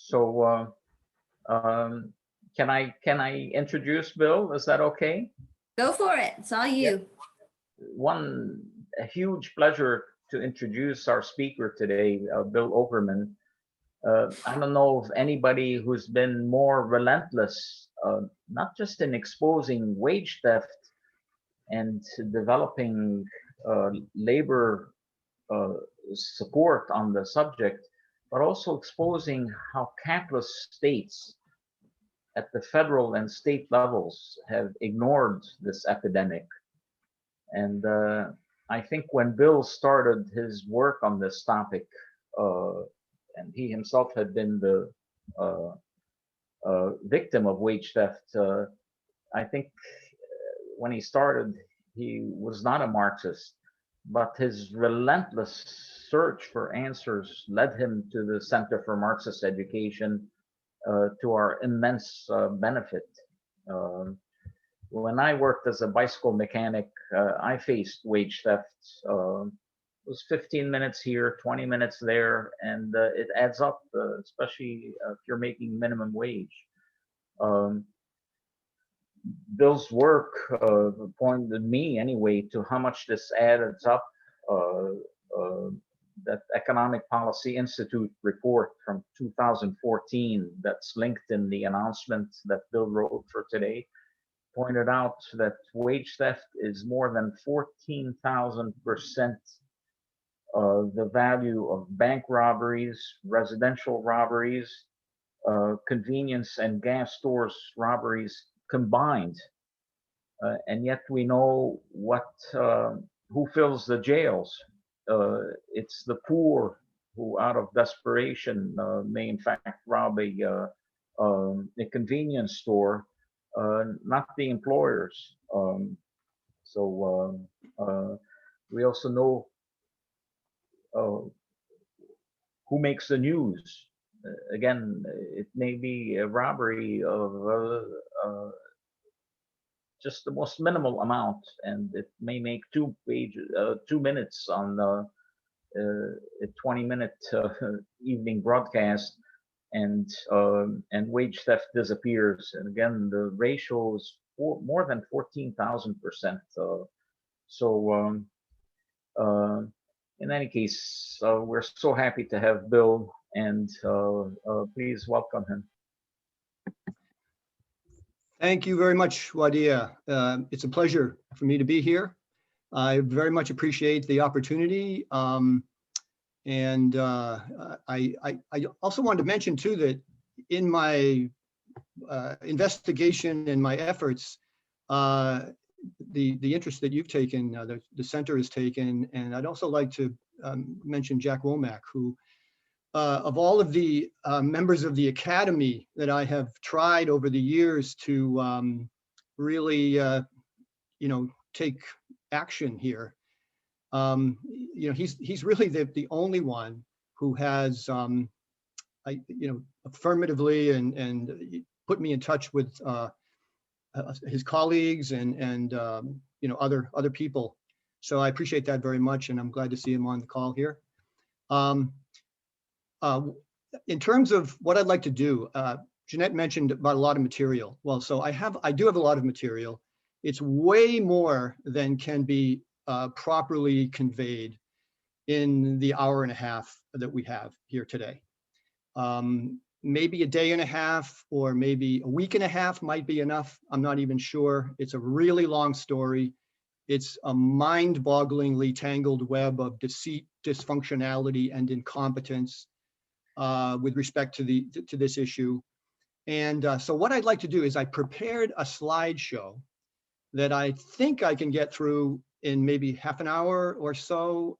So, can I introduce Bill? Is that okay? Go for it. It's all Yeah. you. A huge pleasure to introduce our speaker today, Bill Okerman. I don't know of anybody who's been more relentless, not just in exposing wage theft and developing labor uh, support on the subject, but also exposing how countless states at the federal and state levels have ignored this epidemic. And I think when Bill started his work on this topic, uh, and he himself had been the uh, victim of wage theft, I think when he started, he was not a Marxist, but his relentless search for answers led him to the Center for Marxist Education, to our immense benefit. Um when I worked as a bicycle mechanic, I faced wage theft. It was 15 minutes here, 20 minutes there, and it adds up, especially if you're making minimum wage. Um, Bill's work pointed me anyway to how much this adds up. Uh, uh, that Economic Policy Institute report from 2014 that's linked in the announcement that Bill wrote for today pointed out that wage theft is more than 14,000% of the value of bank robberies, residential robberies, convenience and gas stores robberies combined. And yet we know who fills the jails. It's the poor who, out of desperation, may in fact rob a convenience store, not the employers. So we also know uh, who makes the news. Again, it may be a robbery of just the most minimal amount, and it may make 2 minutes on a 20-minute evening broadcast, and wage theft disappears. And again, the ratio is more than 14,000%. So in any case, we're so happy to have Bill, and please welcome him. Thank you very much, Wadia. It's a pleasure for me to be here. I very much appreciate the opportunity. And I also wanted to mention too that in my investigation and my efforts, the interest that you've taken, the center has taken, and I'd also like to mention Jack Womack, who of all of the members of the academy that I have tried over the years to really, take action here. He's really the only one who has, affirmatively and put me in touch with his colleagues and other people. So I appreciate that very much, and I'm glad to see him on the call here. In terms of what I'd like to do, Jeanette mentioned about a lot of material. Well, so I do have a lot of material. It's way more than can be properly conveyed in the hour and a half that we have here today. Maybe a day and a half or maybe a week and a half might be enough. I'm not even sure. It's a really long story. It's a mind-bogglingly tangled web of deceit, dysfunctionality, and incompetence with respect to this issue. And so what I'd like to do is I prepared a slideshow that I think I can get through in maybe half an hour or so,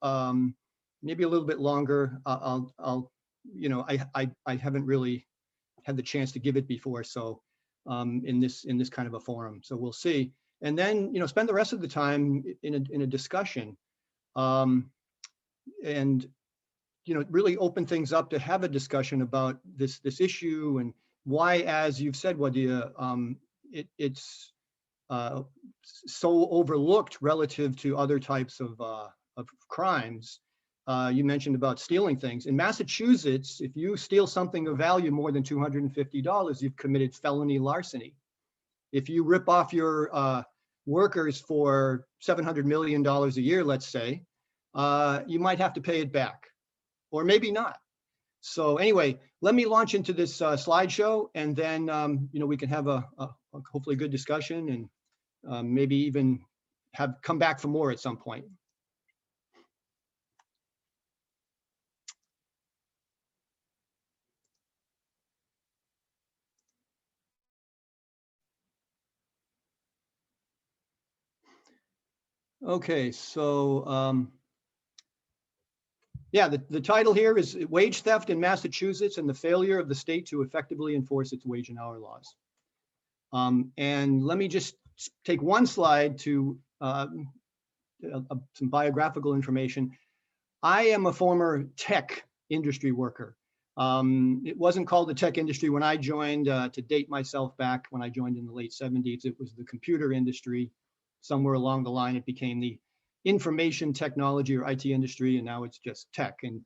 maybe a little bit longer. I haven't really had the chance to give it before, so in this kind of a forum. So we'll see, and then spend the rest of the time in a discussion, and really open things up to have a discussion about this issue and why, as you've said, Wadia, it's so overlooked relative to other types of crimes, you mentioned about stealing things. In Massachusetts, if you steal something of value more than $250, you've committed felony larceny. If you rip off your workers for $700 million a year, let's say, you might have to pay it back, or maybe not. So anyway, let me launch into this slideshow, and then we can have a hopefully good discussion, and maybe even come back for more at some point. Okay, so yeah, the title here is Wage Theft in Massachusetts and the Failure of the State to Effectively Enforce its Wage and Hour Laws. And let me just take one slide to some biographical information. I am a former tech industry worker. It wasn't called the tech industry when I joined. To date myself back when I joined in the late 70s, it was the computer industry. Somewhere along the line, it became the information technology or IT industry, and now it's just tech. And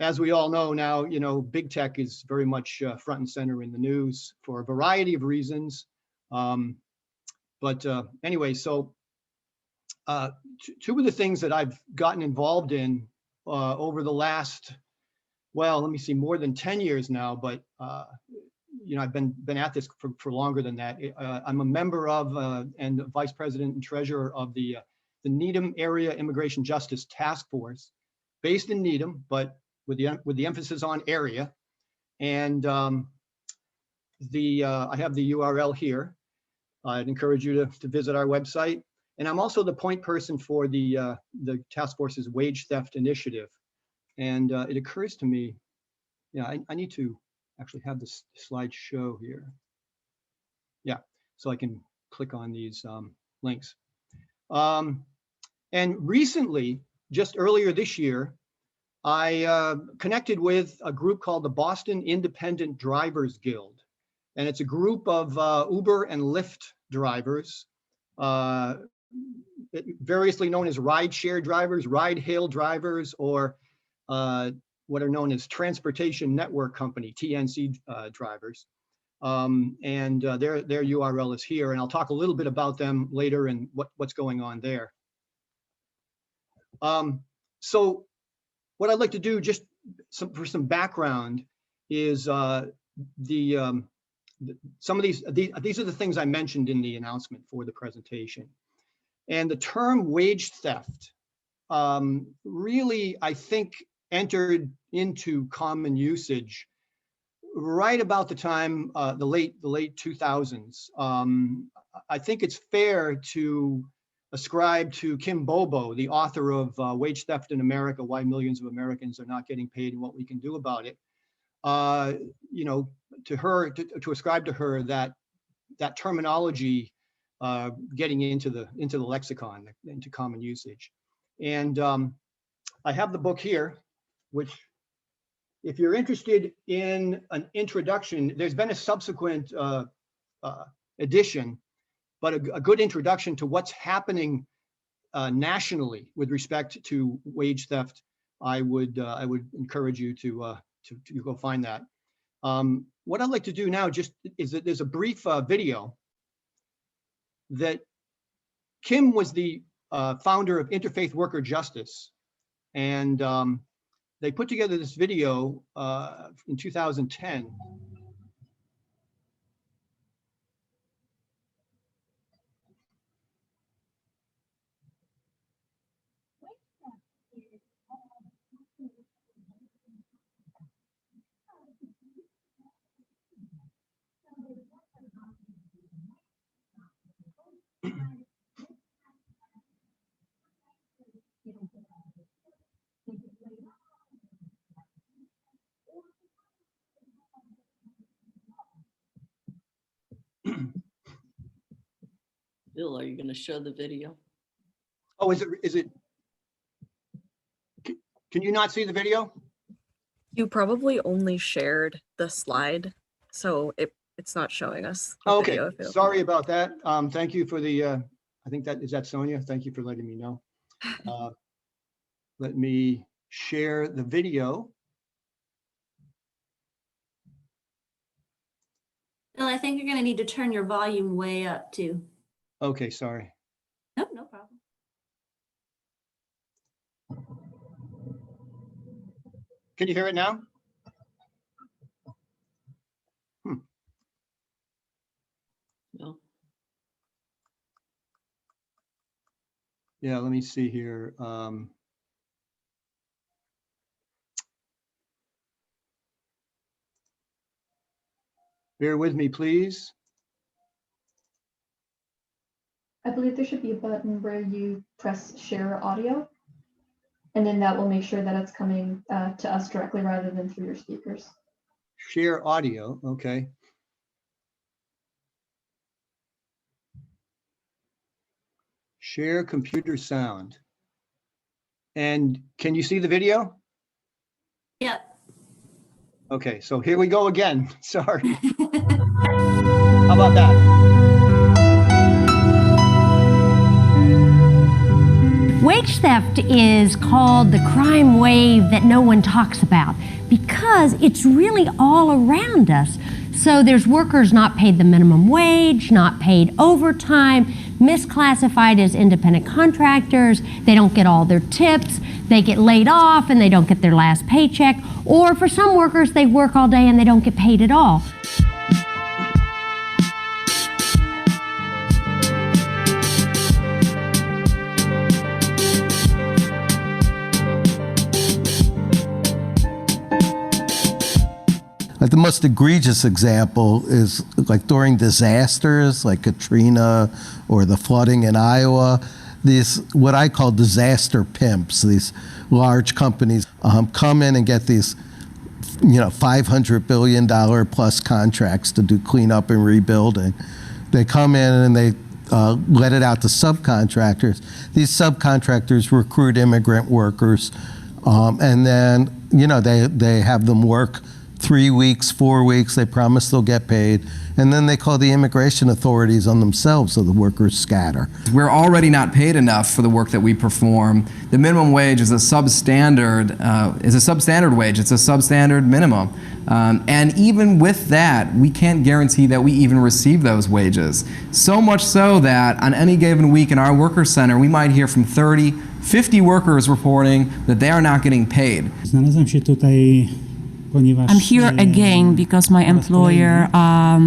as we all know now, big tech is very much front and center in the news for a variety of reasons. But anyway, so two of the things that I've gotten involved in over the last, well, let me see, more than 10 years now, but I've been at this for longer than that. I'm a member of and vice president and treasurer of the Needham Area Immigration Justice Task Force, based in Needham, but with the emphasis on area. And I have the URL here. I'd encourage you to visit our website. And I'm also the point person for the task force's wage theft initiative. And it occurs to me, I need to actually have this slide show here. Yeah, so I can click on these links. And recently, just earlier this year, I connected with a group called the Boston Independent Drivers Guild. And it's a group of Uber and Lyft drivers, variously known as ride-share drivers, ride-hail drivers, or what are known as Transportation Network Company, TNC drivers. And their URL is here, and I'll talk a little bit about them later and what's going on there. So what I'd like to do, just for some background, is some of these are the things I mentioned in the announcement for the presentation. And the term wage theft really, I think, entered into common usage right about the time, the late 2000s. I think it's fair to ascribe to Kim Bobo, the author of Wage Theft in America, Why Millions of Americans Are Not Getting Paid and What We Can Do About It. To her, to ascribe to her that terminology getting into the lexicon, into common usage. And I have the book here, which, if you're interested in an introduction, there's been a subsequent edition, but a good introduction to what's happening nationally with respect to wage theft. I would encourage you to go find that. What I'd like to do now just is that there's a brief video that Kim was the founder of Interfaith Worker Justice, and they put together this video in 2010. Bill, are you going to show the video? Oh, is it? Can you not see the video? You probably only shared the slide, so it's not showing us the Oh, okay, video. sorry about that. Thank you for the, I think that, is that Sonia? Thank you for letting me know. Let me share the video. Bill, I think you're going to need to turn your volume way up too. Okay, sorry. Nope, no problem. Can you hear it now? No. Yeah, let me see here. Bear with me, please. I believe there should be a button where you press share audio, and then that will make sure that it's coming to us directly rather than through your speakers. Share audio, okay. Share computer sound. And can you see the video? Yep. Okay, so here we go again. Sorry. How about that? Wage theft is called the crime wave that no one talks about because it's really all around us. So there's workers not paid the minimum wage, not paid overtime, misclassified as independent contractors, they don't get all their tips, they get laid off and they don't get their last paycheck, or for some workers they work all day and they don't get paid at all. Like the most egregious example is like during disasters like Katrina or the flooding in Iowa, these what I call disaster pimps, these large companies come in and get these $500 billion plus contracts to do cleanup and rebuilding. They come in and they let it out to subcontractors. These subcontractors recruit immigrant workers and then they have them work 3 weeks, 4 weeks, they promise they'll get paid, and then they call the immigration authorities on themselves so the workers scatter. We're already not paid enough for the work that we perform. The minimum wage is a substandard wage. It's a substandard minimum. And even with that, we can't guarantee that we even receive those wages. So much so that on any given week in our worker center, we might hear from 30, 50 workers reporting that they are not getting paid. I'm here again because my employer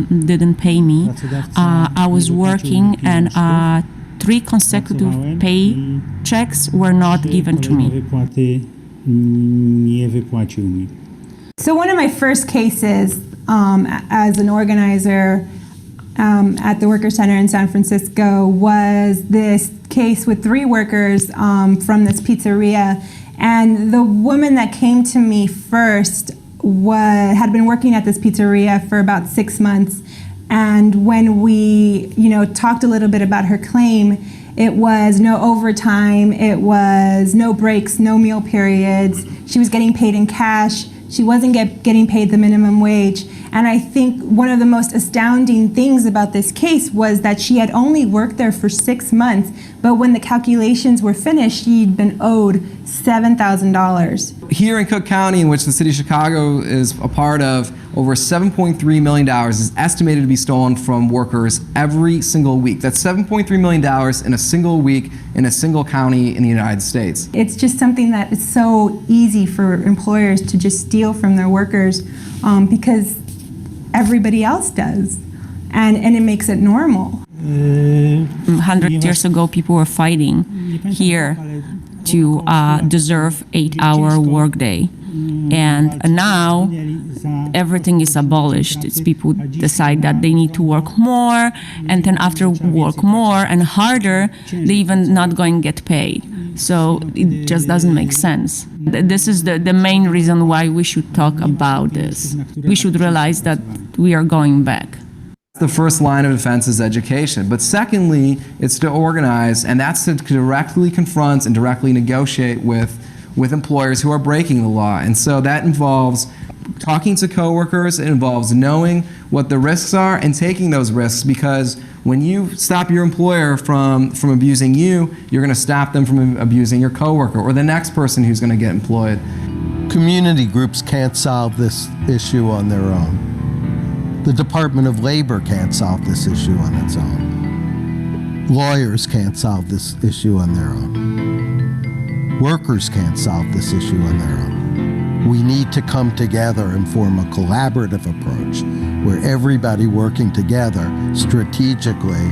didn't pay me. I was working and 3 consecutive pay checks were not given to me. So one of my first cases as an organizer at the Worker Center in San Francisco was this case with 3 workers from this pizzeria. And the woman that came to me first had been working at this pizzeria for about 6 months, and when we talked a little bit about her claim, it was no overtime, it was no breaks, no meal periods, she was getting paid in cash, she wasn't getting paid the minimum wage. And I think one of the most astounding things about this case was that she had only worked there for 6 months, but when the calculations were finished, she'd been owed $7,000. Here in Cook County, in which the city of Chicago is a part of, over $7.3 million is estimated to be stolen from workers every single week. That's $7.3 million in a single week in a single county in the United States. It's just something that is so easy for employers to just steal from their workers because everybody else does, and it makes it normal. 100 years ago, people were fighting here to deserve 8-hour workday, and now everything is abolished. It's people decide that they need to work more, and then after work more and harder, they even not going to get paid. So it just doesn't make sense. This is the main reason why we should talk about this. We should realize that we are going back. The first line of defense is education. But secondly, it's to organize, and that's to directly confront and directly negotiate with employers who are breaking the law. And so that involves talking to coworkers. It involves knowing what the risks are and taking those risks, because when you stop your employer from abusing you, you're going to stop them from abusing your coworker or the next person who's going to get employed. Community groups can't solve this issue on their own. The Department of Labor can't solve this issue on its own. Lawyers can't solve this issue on their own. Workers can't solve this issue on their own. We need to come together and form a collaborative approach where everybody working together strategically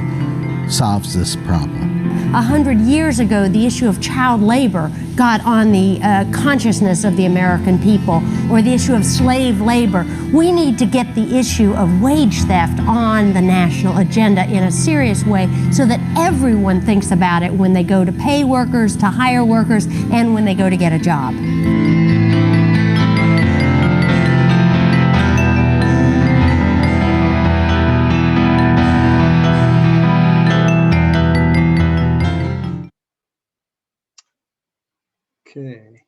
solves this problem. 100 years ago, the issue of child labor got on the consciousness of the American people, or the issue of slave labor. We need to get the issue of wage theft on the national agenda in a serious way so that everyone thinks about it when they go to pay workers, to hire workers, and when they go to get a job. Okay.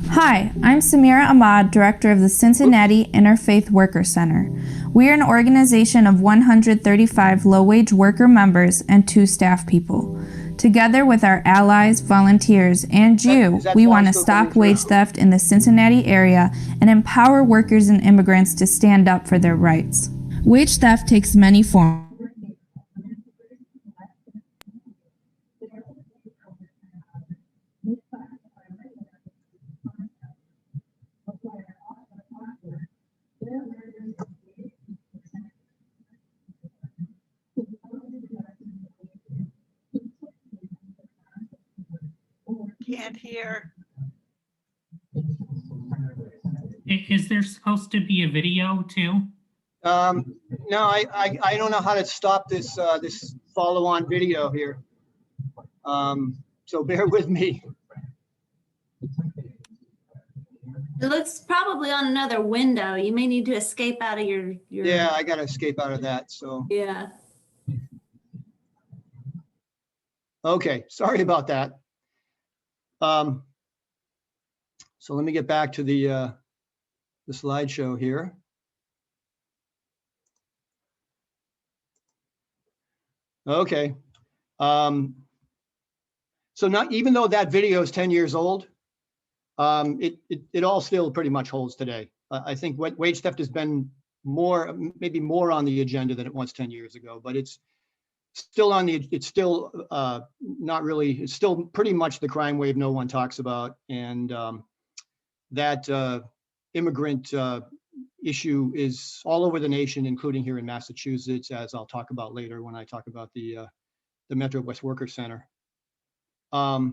Hi, I'm Samira Ahmad, Director of the Cincinnati Interfaith Worker Center. We are an organization of 135 low-wage worker members and 2 staff people. Together with our allies, volunteers, and you, we want to stop wage theft in the Cincinnati area and empower workers and immigrants to stand up for their rights. Wage theft takes many forms. Can't hear. Is there supposed to be a video too? No, I don't know how to stop this this follow-on video here. So bear with me. It looks probably on another window. You may need to escape out of your. Yeah, I got to escape out of that. So Yeah. okay, sorry about that. So let me get back to the slideshow here. Okay. So not even though that video is 10 years old, it all still pretty much holds today. I think wage theft has been maybe more on the agenda than it was 10 years ago, but it's still not really, it's still pretty much the crime wave no one talks about. And that immigrant issue is all over the nation, including here in Massachusetts, as I'll talk about later when I talk about the Metro West Worker Center. Let's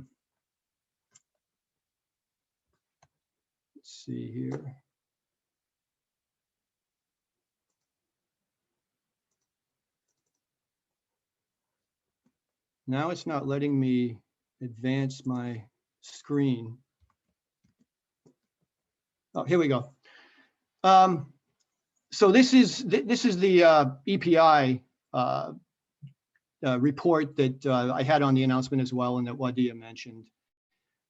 see here. Now it's not letting me advance my screen. Oh, here we go. So this is the EPI report that I had on the announcement as well, and that Wadia mentioned.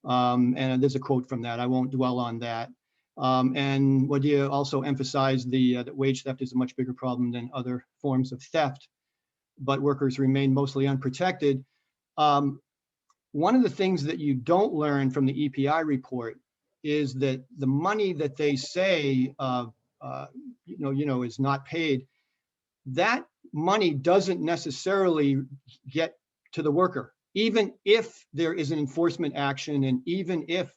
And there's a quote from that. I won't dwell on that. And Wadia also emphasized that wage theft is a much bigger problem than other forms of theft, but workers remain mostly unprotected. One of the things that you don't learn from the EPI report is that the money that they say is not paid, that money doesn't necessarily get to the worker, even if there is an enforcement action, and even if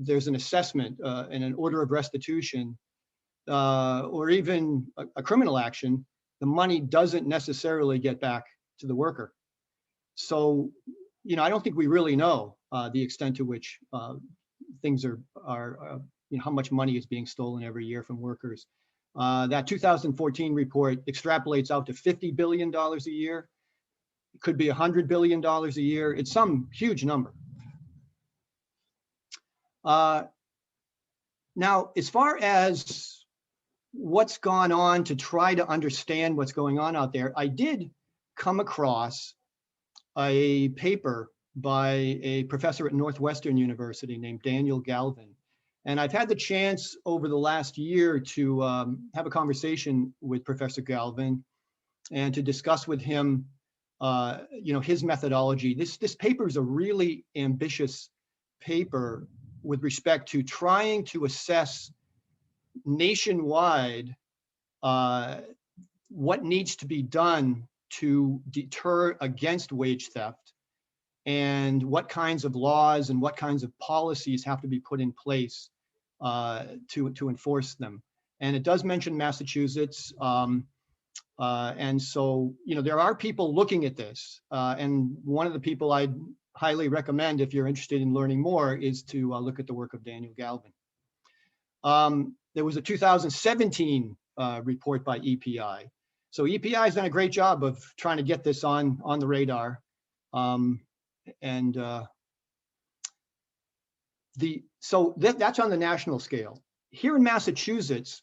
there's an assessment and an order of restitution, or even a criminal action. The money doesn't necessarily get back to the worker. So, I don't think we really know the extent to which things are how much money is being stolen every year from workers. That 2014 report extrapolates out to $50 billion a year. It could be $100 billion a year. It's some huge number. Now, as far as what's gone on to try to understand what's going on out there, I did come across a paper by a professor at Northwestern University named Daniel Galvin. And I've had the chance over the last year to have a conversation with Professor Galvin and to discuss with him, his methodology. This paper is a really ambitious paper with respect to trying to assess nationwide what needs to be done to deter against wage theft, and what kinds of laws and what kinds of policies have to be put in place to enforce them. And it does mention Massachusetts. And so, there are people looking at this. And one of the people I'd highly recommend, if you're interested in learning more, is to look at the work of Daniel Galvin. There was a 2017 report by EPI. So EPI has done a great job of trying to get this on the radar. That's on the national scale. Here in Massachusetts,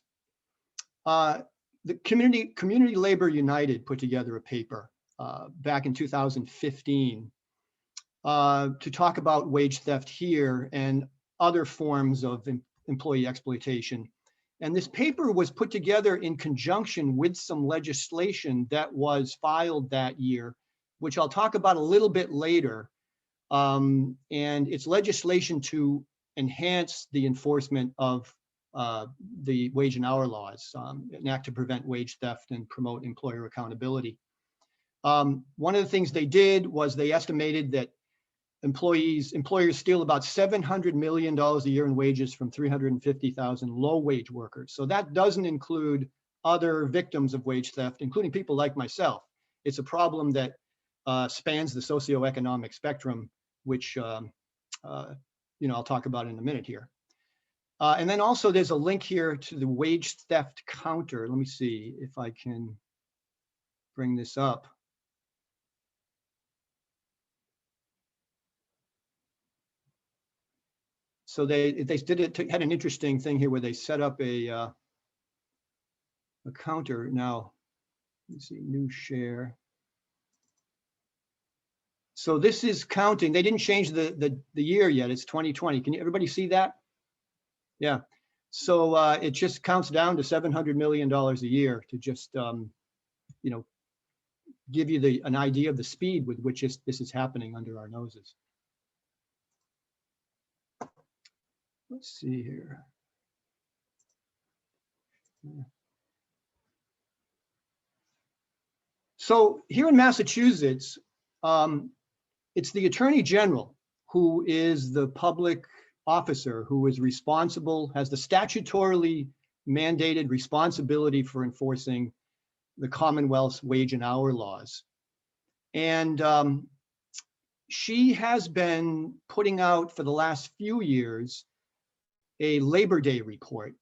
the Community Labor United put together a paper back in 2015 to talk about wage theft here and other forms of employee exploitation. And this paper was put together in conjunction with some legislation that was filed that year, which I'll talk about a little bit later. And it's legislation to enhance the enforcement of the wage and hour laws, an act to prevent wage theft and promote employer accountability. One of the things they did was they estimated that employers steal about $700 million a year in wages from 350,000 low-wage workers. So that doesn't include other victims of wage theft, including people like myself. It's a problem that spans the socioeconomic spectrum, which I'll talk about in a minute here. And then also there's a link here to the wage theft counter. Let me see if I can bring this up. So they did it, had an interesting thing here where they set up a counter. Now, let's see, new share. So this is counting. They didn't change the year yet. It's 2020. Can everybody see that? Yeah. So it just counts down to $700 million a year to just, give you an idea of the speed with which this is happening under our noses. Let's see here. So here in Massachusetts, it's the Attorney General who is the public officer who is responsible, has the statutorily mandated responsibility for enforcing the Commonwealth's wage and hour laws. And she has been putting out for the last few years a Labor Day report.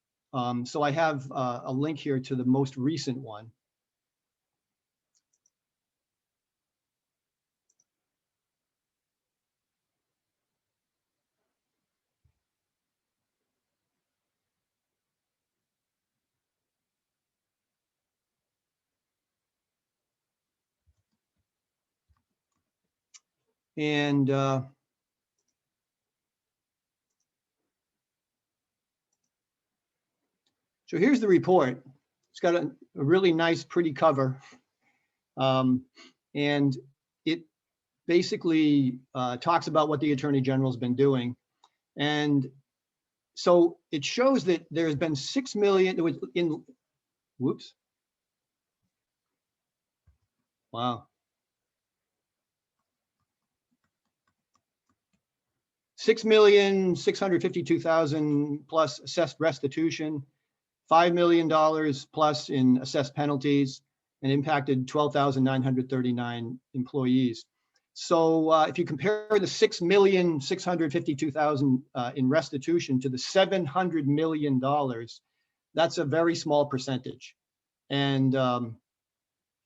So I have a link here to the most recent one. And so here's the report. It's got a really nice, pretty cover. And it basically talks about what the Attorney General's been doing. And so it shows that there's been 6 million, it was in, whoops. Wow. 6,652,000 plus assessed restitution, $5 million plus in assessed penalties, and impacted 12,939 employees. So if you compare the 6,652,000 in restitution to the $700 million, that's a very small percentage. And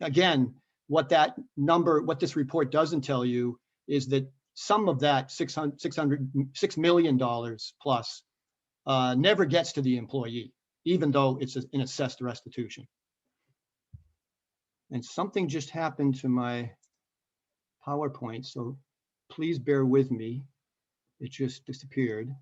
again, what this report doesn't tell you is that some of that $6 million plus never gets to the employee. even though it's an assessed restitution. And something just happened to my PowerPoint, so please bear with me. It just disappeared.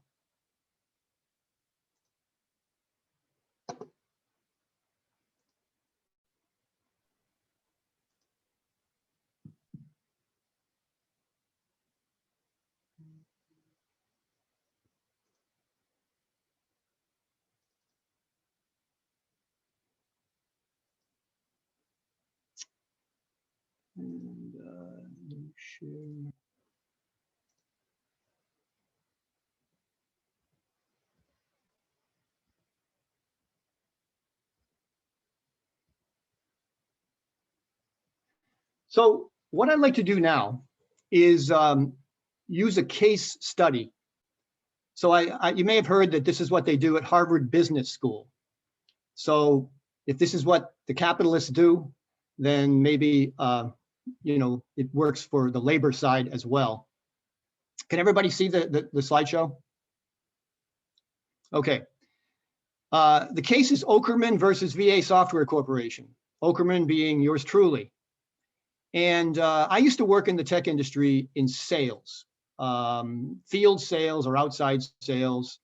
And let me share. So what I'd like to do now is use a case study. So you may have heard that this is what they do at Harvard Business School. So if this is what the capitalists do, then maybe it works for the labor side as well. Can everybody see the slideshow? Okay. The case is Okerman versus VA Software Corporation. Okerman being yours truly. And I used to work in the tech industry in sales, field sales or outside sales,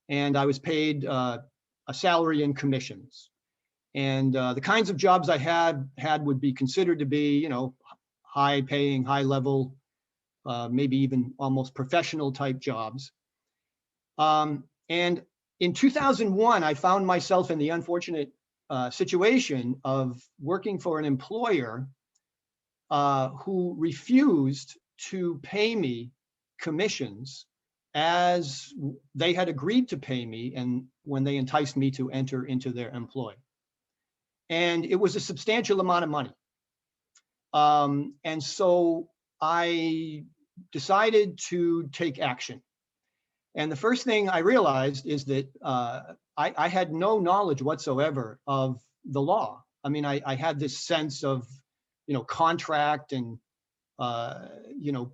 and I was paid a salary and commissions. And the kinds of jobs I had would be considered to be, high paying, high level, maybe even almost professional type jobs. And in 2001, I found myself in the unfortunate situation of working for an employer who refused to pay me commissions as they had agreed to pay me and when they enticed me to enter into their employ. And it was a substantial amount of money. And so I decided to take action. And the first thing I realized is that I had no knowledge whatsoever of the law. I mean, I had this sense of, contract and,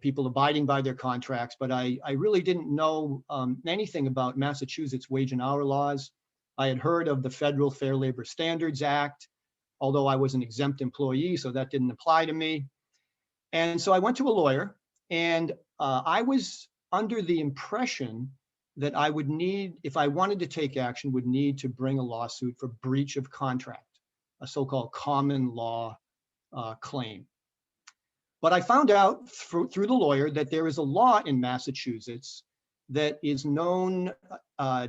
people abiding by their contracts, but I really didn't know anything about Massachusetts wage and hour laws. I had heard of the Federal Fair Labor Standards Act, although I was an exempt employee, so that didn't apply to me. And so I went to a lawyer, and I was under the impression that I would need, if I wanted to take action, would need to bring a lawsuit for breach of contract, a so-called common law claim. But I found out through the lawyer that there is a law in Massachusetts that is known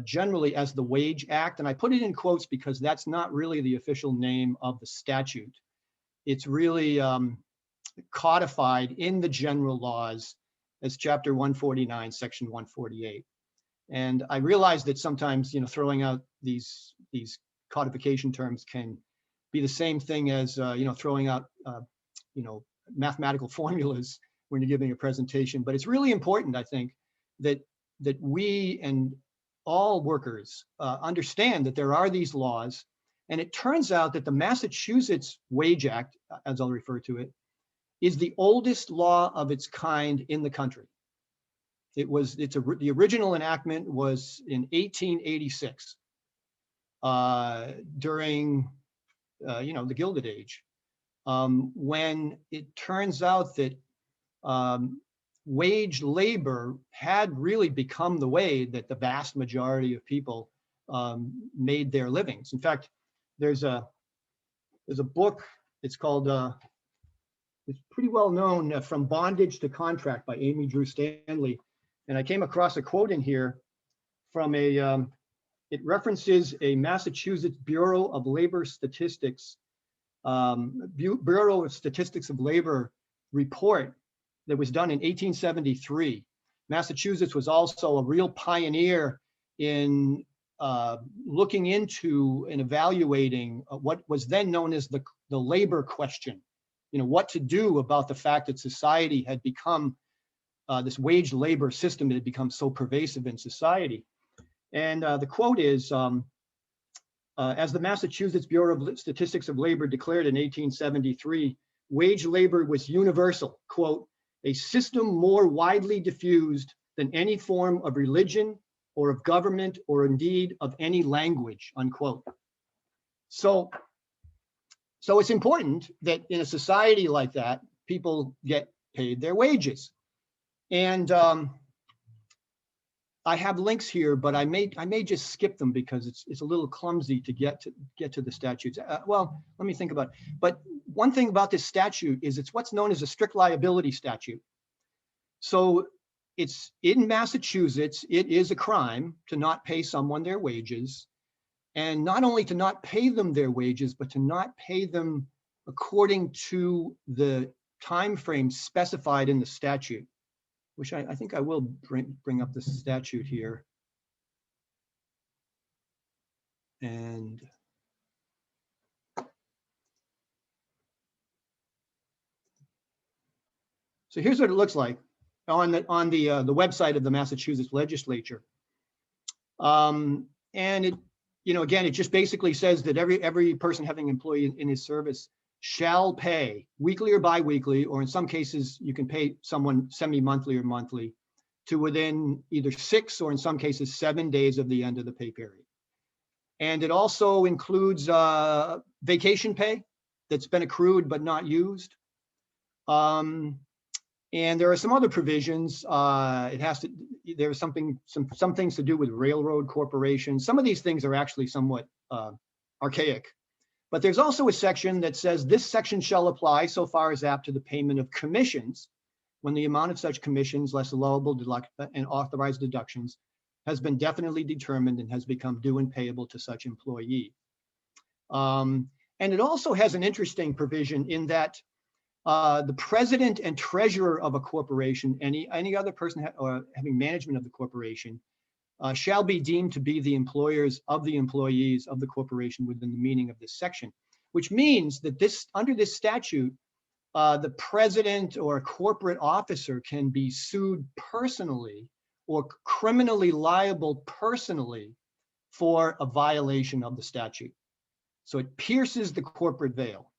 generally as the Wage Act. And I put it in quotes because that's not really the official name of the statute. It's really codified in the general laws as Chapter 149, Section 148. And I realized that sometimes, throwing out these codification terms can be the same thing as, throwing out, mathematical formulas when you're giving a presentation. But it's really important, I think, that we and all workers understand that there are these laws. And it turns out that the Massachusetts Wage Act, as I'll refer to it, is the oldest law of its kind in the country. The original enactment was in 1886 during, the Gilded Age, when it turns out that wage labor had really become the way that the vast majority of people made their livings. In fact, there's a book. It's called it's pretty well known, From Bondage to Contract by Amy Drew Stanley. And I came across a quote in here from it references a Massachusetts Bureau of Labor Statistics, Bureau of Statistics of Labor report that was done in 1873. Massachusetts was also a real pioneer in looking into and evaluating what was then known as the labor question. What to do about the fact that society had become, this wage labor system had become so pervasive in society. And the quote is, as the Massachusetts Bureau of Statistics of Labor declared in 1873, wage labor was universal, quote, a system more widely diffused than any form of religion, or of government, or indeed of any language, unquote. So it's important that in a society like that, people get paid their wages. And I have links here, but I may just skip them because it's a little clumsy to get to the statutes. Well, let me think about it. But one thing about this statute is it's what's known as a strict liability statute. So it's in Massachusetts, it is a crime to not pay someone their wages, and not only to not pay them their wages, but to not pay them according to the time frame specified in the statute, which I think I will bring up the statute here. And so here's what it looks like on the website of the Massachusetts legislature. And it, again, it just basically says that every person having an employee in his service shall pay weekly or bi-weekly, or in some cases, you can pay someone semi-monthly or monthly, to within either 6 or in some cases 7 days of the end of the pay period. And it also includes vacation pay that's been accrued but not used. And there are some other provisions. There's some things to do with railroad corporations. Some of these things are actually somewhat archaic. But there's also a section that says this section shall apply so far as apt to the payment of commissions when the amount of such commissions, less allowable and authorized deductions, has been definitely determined and has become due and payable to such employee. And it also has an interesting provision in that the president and treasurer of a corporation, any other person having management of the corporation, shall be deemed to be the employers of the employees of the corporation within the meaning of this section, which means that under this statute, the president or a corporate officer can be sued personally or criminally liable personally for a violation of the statute. So it pierces the corporate veil.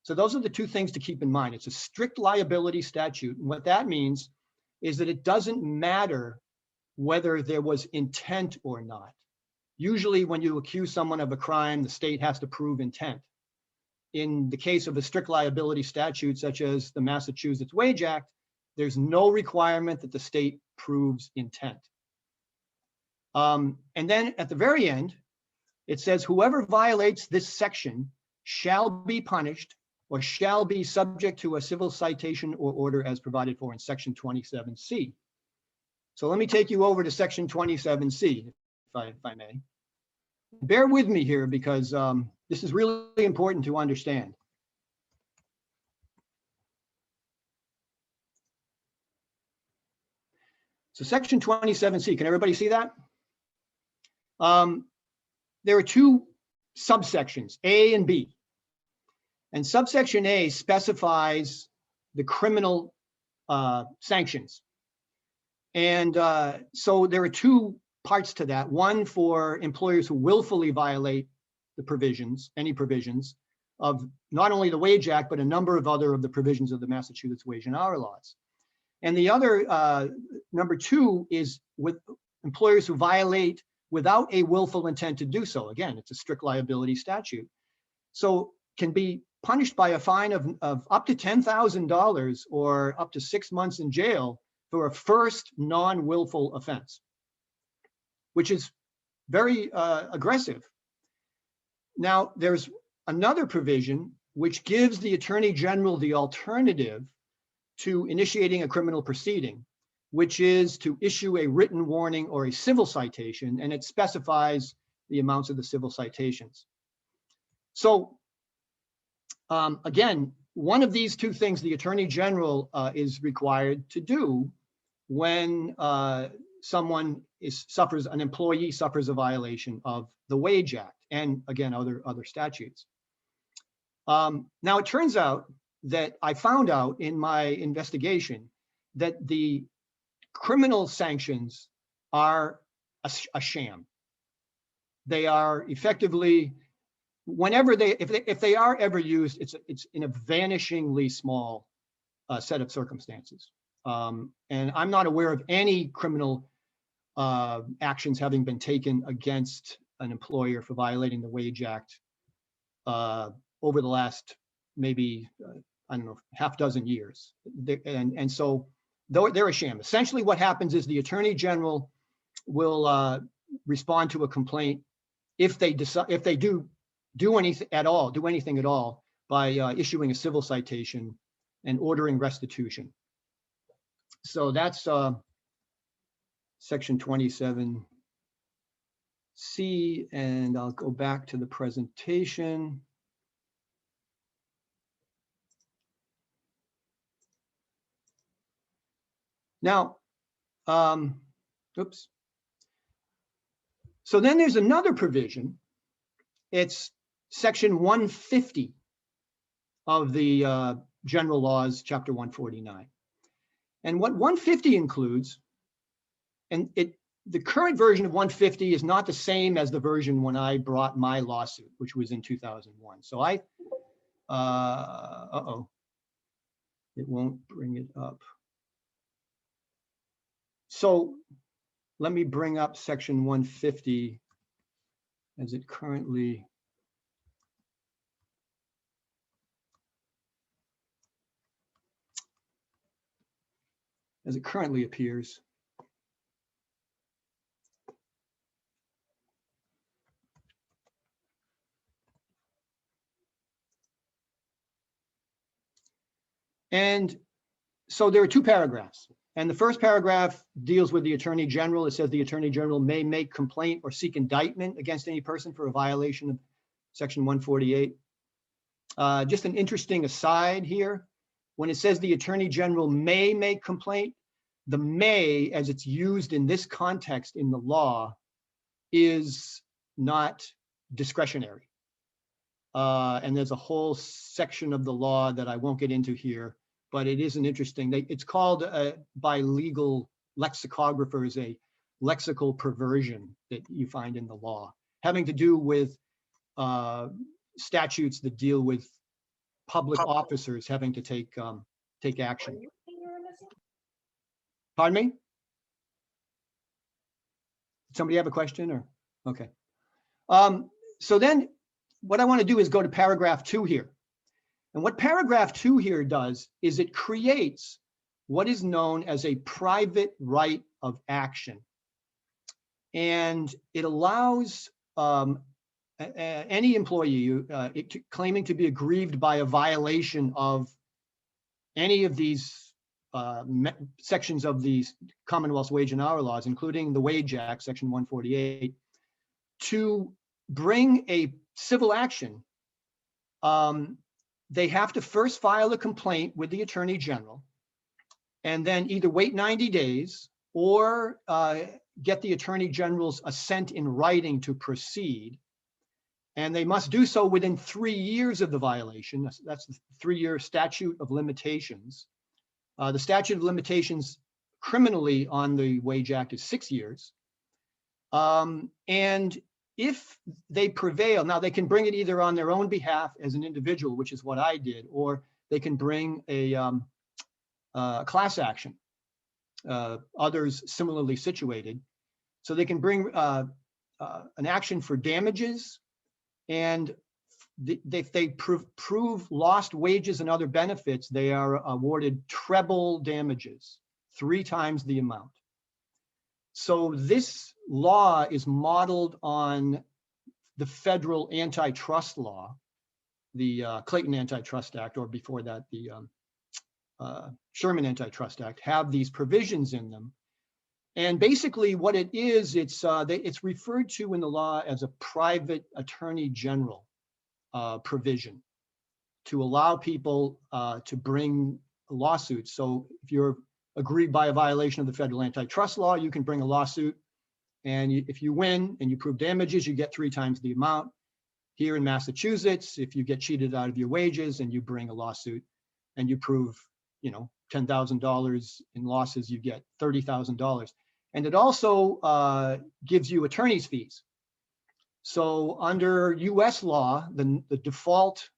So those are the two things to keep in mind. It's a strict liability statute. And what that means is that it doesn't matter whether there was intent or not. Usually when you accuse someone of a crime, the state has to prove intent. In the case of a strict liability statute, such as the Massachusetts Wage Act, there's no requirement that the state proves intent. And then at the very end, it says whoever violates this section shall be punished or shall be subject to a civil citation or order as provided for in section 27C. So let me take you over to section 27C, if I may. Bear with me here because this is really important to understand. So section 27C, can everybody see that? There are two subsections, A and B. And subsection A specifies the criminal sanctions. And so there are two parts to that. One for employers who willfully violate the provisions, any provisions of not only the Wage Act, but a number of other of the provisions of the Massachusetts Wage and Hour Laws. And the other, number two, is with employers who violate without a willful intent to do so. Again, it's a strict liability statute. So can be punished by a fine of up to $10,000 or up to 6 months in jail for a first non-willful offense, which is very aggressive. Now, there's another provision which gives the Attorney General the alternative to initiating a criminal proceeding, which is to issue a written warning or a civil citation, and it specifies the amounts of the civil citations. So again, one of these two things the Attorney General is required to do when an employee suffers a violation of the Wage Act and again, other statutes. Now it turns out that I found out in my investigation that the criminal sanctions are a sham. They are effectively, if they are ever used, it's in a vanishingly small set of circumstances. And I'm not aware of any criminal actions having been taken against an employer for violating the Wage Act over the last maybe, I don't know, half dozen years. And so they're a sham. Essentially what happens is the Attorney General will respond to a complaint if they decide, if they do anything at all by issuing a civil citation and ordering restitution. So that's section 27C, and I'll go back to the presentation. Now, oops. So then there's another provision. It's section 150 of the General Laws, chapter 149. And what 150 includes, and the current version of 150 is not the same as the version when I brought my lawsuit, which was in 2001. So it won't bring it up. So let me bring up section 150 as it currently appears. And so there are two paragraphs. And the first paragraph deals with the Attorney General. It says the Attorney General may make complaint or seek indictment against any person for a violation of section 148. Just an interesting aside here. When it says the Attorney General may make complaint, the may, as it's used in this context in the law, is not discretionary. And there's a whole section of the law that I won't get into here, but it is an interesting, it's called by legal lexicographers a lexical perversion that you find in the law, having to do with statutes that deal with public officers having to take action. Pardon me? Did somebody have a question or? Okay. So then what I want to do is go to paragraph 2 here. And what paragraph 2 here does is it creates what is known as a private right of action. And it allows any employee claiming to be aggrieved by a violation of any of these sections of the Commonwealth's wage and hour laws, including the Wage Act, section 148, to bring a civil action. They have to first file a complaint with the Attorney General and then either wait 90 days or get the Attorney General's assent in writing to proceed. And they must do so within 3 years of the violation. That's the 3-year statute of limitations. The statute of limitations criminally on the Wage Act is 6 years. And if they prevail, now they can bring it either on their own behalf as an individual, which is what I did, or they can bring a class action, others similarly situated. So they can bring an action for damages, and if they prove lost wages and other benefits, they are awarded treble damages, 3 times the amount. So this law is modeled on the federal antitrust law, the Clayton Antitrust Act, or before that, the Sherman Antitrust Act, have these provisions in them. And basically what it is, it's referred to in the law as a private attorney general provision to allow people to bring lawsuits. So if you're aggrieved by a violation of the federal antitrust law, you can bring a lawsuit. And if you win and you prove damages, you get 3 times the amount. Here in Massachusetts, if you get cheated out of your wages and you bring a lawsuit and you prove, $10,000 in losses, you get $30,000. And it also gives you attorney's fees. So under US law, the default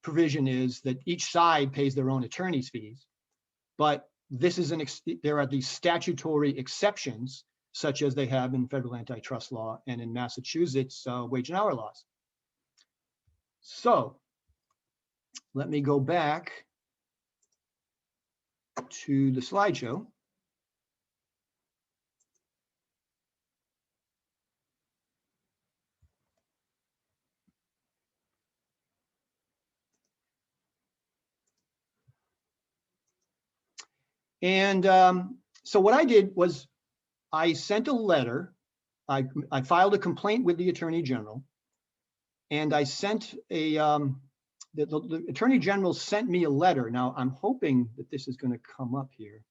provision is that each side pays their own attorney's fees. But this is there are these statutory exceptions. such as they have in federal antitrust law and in Massachusetts wage and hour laws. So let me go back to the slideshow. And so what I did was I sent a letter. I filed a complaint with the Attorney General, and I sent a, the Attorney General sent me a letter. Now I'm hoping that this is going to come up here,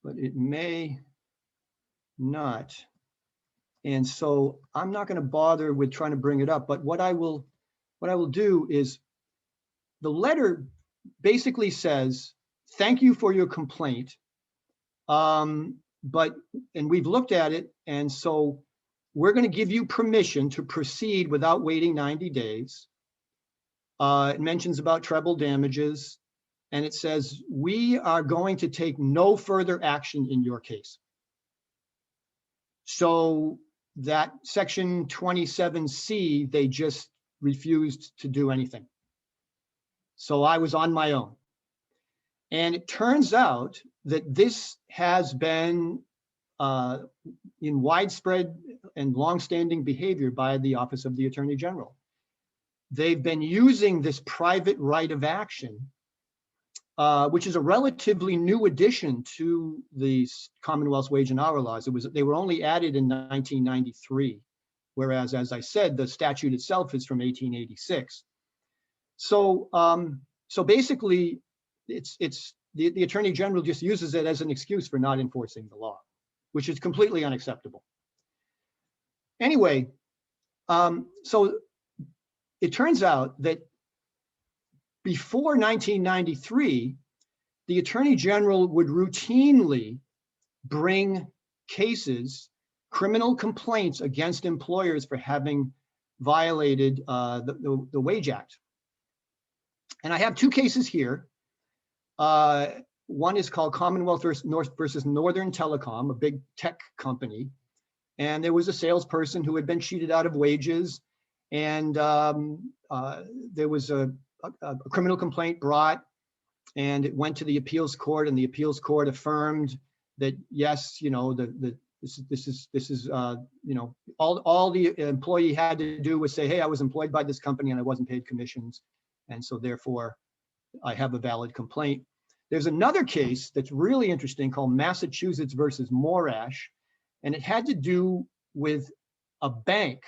but it may not. And so I'm not going to bother with trying to bring it up, but what I will do is the letter basically says, thank you for your complaint. And we've looked at it, and so we're going to give you permission to proceed without waiting 90 days. It mentions about treble damages, and it says, we are going to take no further action in your case. So that section 27C, they just refused to do anything. So I was on my own. And it turns out that this has been in widespread and longstanding behavior by the Office of the Attorney General. They've been using this private right of action, which is a relatively new addition to the Commonwealth's wage and hour laws. They were only added in 1993, whereas, as I said, the statute itself is from 1886. So, so basically, the Attorney General just uses it as an excuse for not enforcing the law, which is completely unacceptable. Anyway, so it turns out that before 1993, the Attorney General would routinely bring cases, criminal complaints against employers for having violated the Wage Act. And I have two cases here. One is called Commonwealth versus Northern Telecom, a big tech company. And there was a salesperson who had been cheated out of wages. And there was a criminal complaint brought, and it went to the appeals court, and the appeals court affirmed that, yes, you know, this is you know, all the employee had to do was say, hey, I was employed by this company and I wasn't paid commissions. And so therefore I have a valid complaint. There's another case that's really interesting called Massachusetts versus Morash, and it had to do with a bank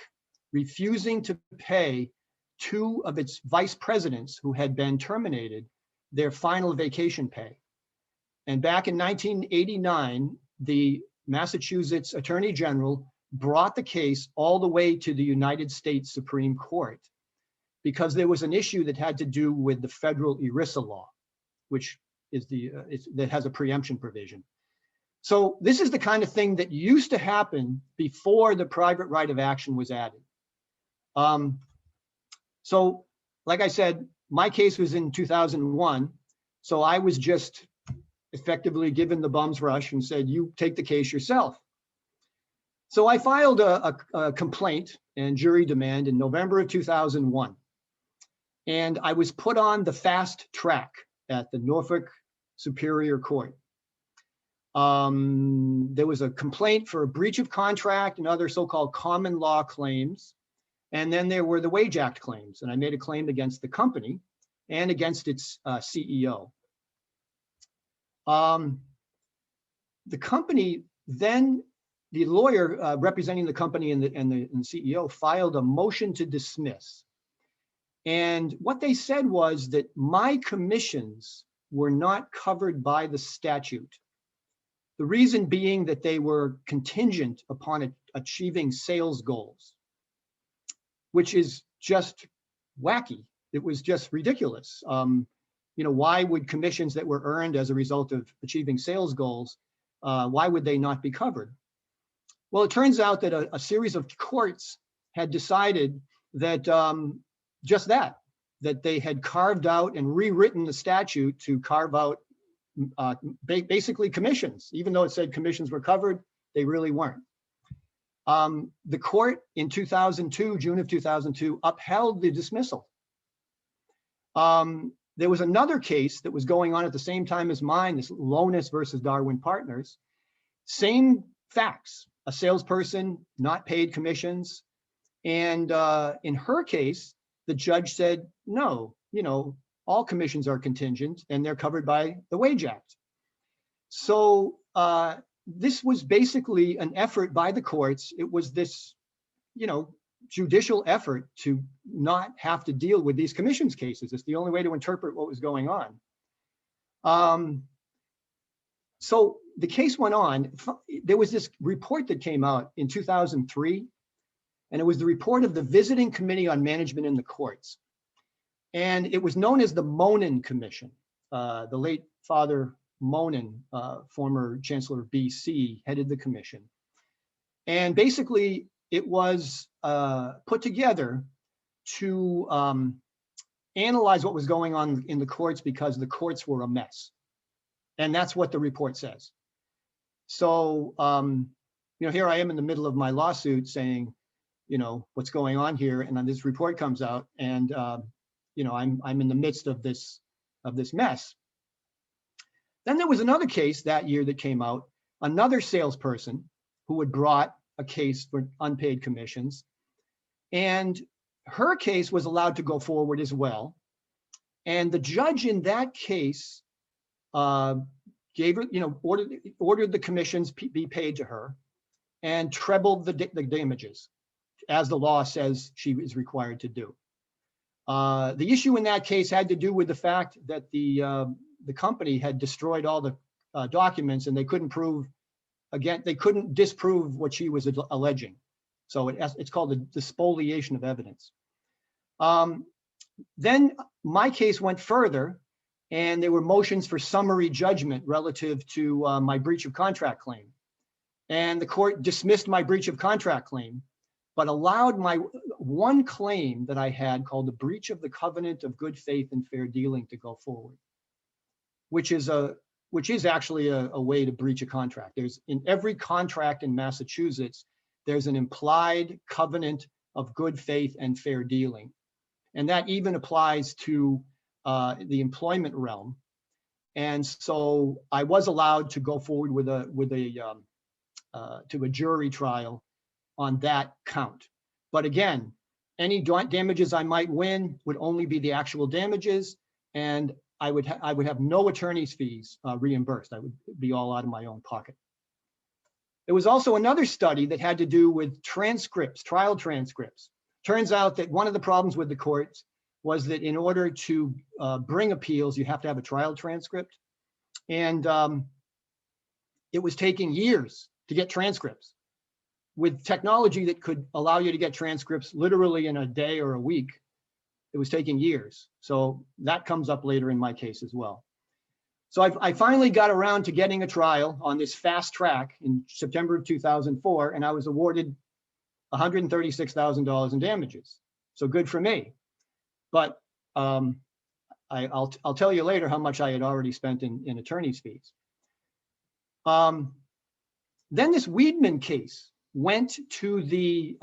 refusing to pay two of its vice presidents who had been terminated their final vacation pay. And back in 1989, the Massachusetts Attorney General brought the case all the way to the United States Supreme Court because there was an issue that had to do with the federal ERISA law, which is that has a preemption provision. So this is the kind of thing that used to happen before the private right of action was added. So like I said, my case was in 2001. So I was just effectively given the bum's rush and said, you take the case yourself. So I filed a complaint and jury demand in November of 2001. And I was put on the fast track at the Norfolk Superior Court. There was a complaint for a breach of contract and other so-called common law claims. And then there were the Wage Act claims. And I made a claim against the company and against its CEO. The company then, the lawyer representing the company and the CEO filed a motion to dismiss. And what they said was that my commissions were not covered by the statute. The reason being that they were contingent upon achieving sales goals, which is just wacky. It was just ridiculous. You know, why would commissions that were earned as a result of achieving sales goals, why would they not be covered? Well, it turns out that a series of courts had decided that just that they had carved out and rewritten the statute to carve out basically commissions. Even though it said commissions were covered, they really weren't. The court in 2002, June of 2002, upheld the dismissal. There was another case that was going on at the same time as mine, this Lonis versus Darwin Partners. Same facts, a salesperson not paid commissions. And in her case, the judge said, no, all commissions are contingent and they're covered by the Wage Act. So this was basically an effort by the courts. It was this, judicial effort to not have to deal with these commissions cases. It's the only way to interpret what was going on. So the case went on. There was this report that came out in 2003, and it was the report of the Visiting Committee on Management in the Courts. And it was known as the Monin Commission. The late Father Monin, former Chancellor of BC, headed the commission. And basically, it was put together to analyze what was going on in the courts because the courts were a mess. And that's what the report says. So, here I am in the middle of my lawsuit saying, what's going on here, and then this report comes out, and I'm in the midst of this mess. Then there was another case that year that came out, another salesperson who had brought a case for unpaid commissions, and her case was allowed to go forward as well. And the judge in that case gave her, ordered the commissions be paid to her, and trebled the damages, as the law says she is required to do. The issue in that case had to do with the fact that the company had destroyed all the documents, and they couldn't prove, again, they couldn't disprove what she was alleging. So it's called the spoliation of evidence. Then my case went further, and there were motions for summary judgment relative to my breach of contract claim. And the court dismissed my breach of contract claim, but allowed my one claim that I had called the breach of the covenant of good faith and fair dealing to go forward, which is actually a way to breach a contract. There's, in every contract in Massachusetts, there's an implied covenant of good faith and fair dealing. And that even applies to the employment realm. And so I was allowed to go forward to a jury trial on that count. But again, any damages I might win would only be the actual damages, and I would have no attorney's fees reimbursed. I would be all out of my own pocket. There was also another study that had to do with transcripts, trial transcripts. Turns out that one of the problems with the courts was that in order to bring appeals, you have to have a trial transcript. And it was taking years to get transcripts. With technology that could allow you to get transcripts literally in a day or a week, it was taking years. So that comes up later in my case as well. So I finally got around to getting a trial on this fast track in September of 2004, and I was awarded $136,000 in damages. So good for me. But I'll tell you later how much I had already spent in attorney's fees. Then this Weidman case went to the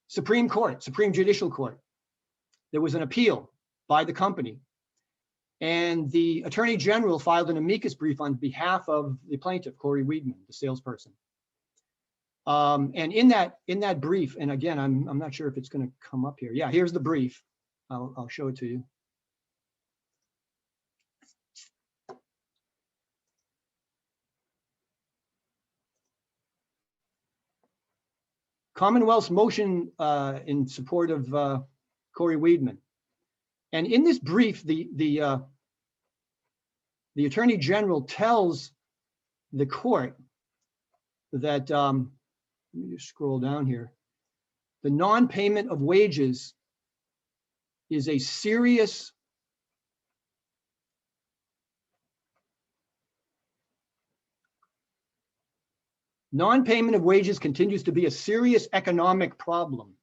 Supreme Judicial Court. There was an appeal by the company, and the Attorney General filed an amicus brief on behalf of the plaintiff, Corey Weidman, the salesperson. And in that brief, and again, I'm not sure if it's going to come up here. Yeah, here's the brief. I'll show it to you. Commonwealth's motion in support of Corey Weidman. And in this brief, the Attorney General tells the court that, let me just scroll down here, the non-payment of wages is a serious non-payment of wages continues to be a serious economic problem.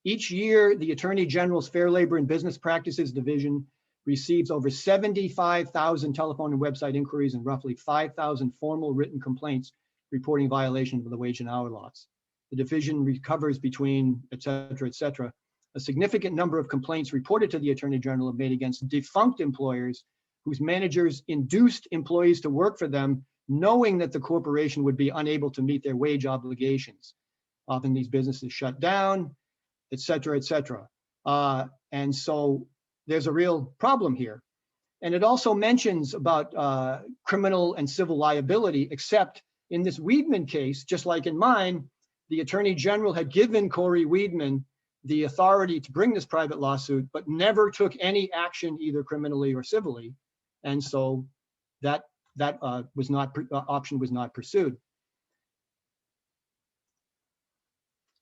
Each year, the Attorney General's Fair Labor and Business Practices Division receives over 75,000 telephone and website inquiries and roughly 5,000 formal written complaints reporting violation of the wage and hour laws. The division recovers between, et cetera, a significant number of complaints reported to the Attorney General have made against defunct employers whose managers induced employees to work for them, knowing that the corporation would be unable to meet their wage obligations. Often these businesses shut down, et cetera, et cetera. And so there's a real problem here. And it also mentions about criminal and civil liability, except in this Weidman case, just like in mine, the Attorney General had given Corey Weidman the authority to bring this private lawsuit, but never took any action either criminally or civilly. And so that option was not pursued.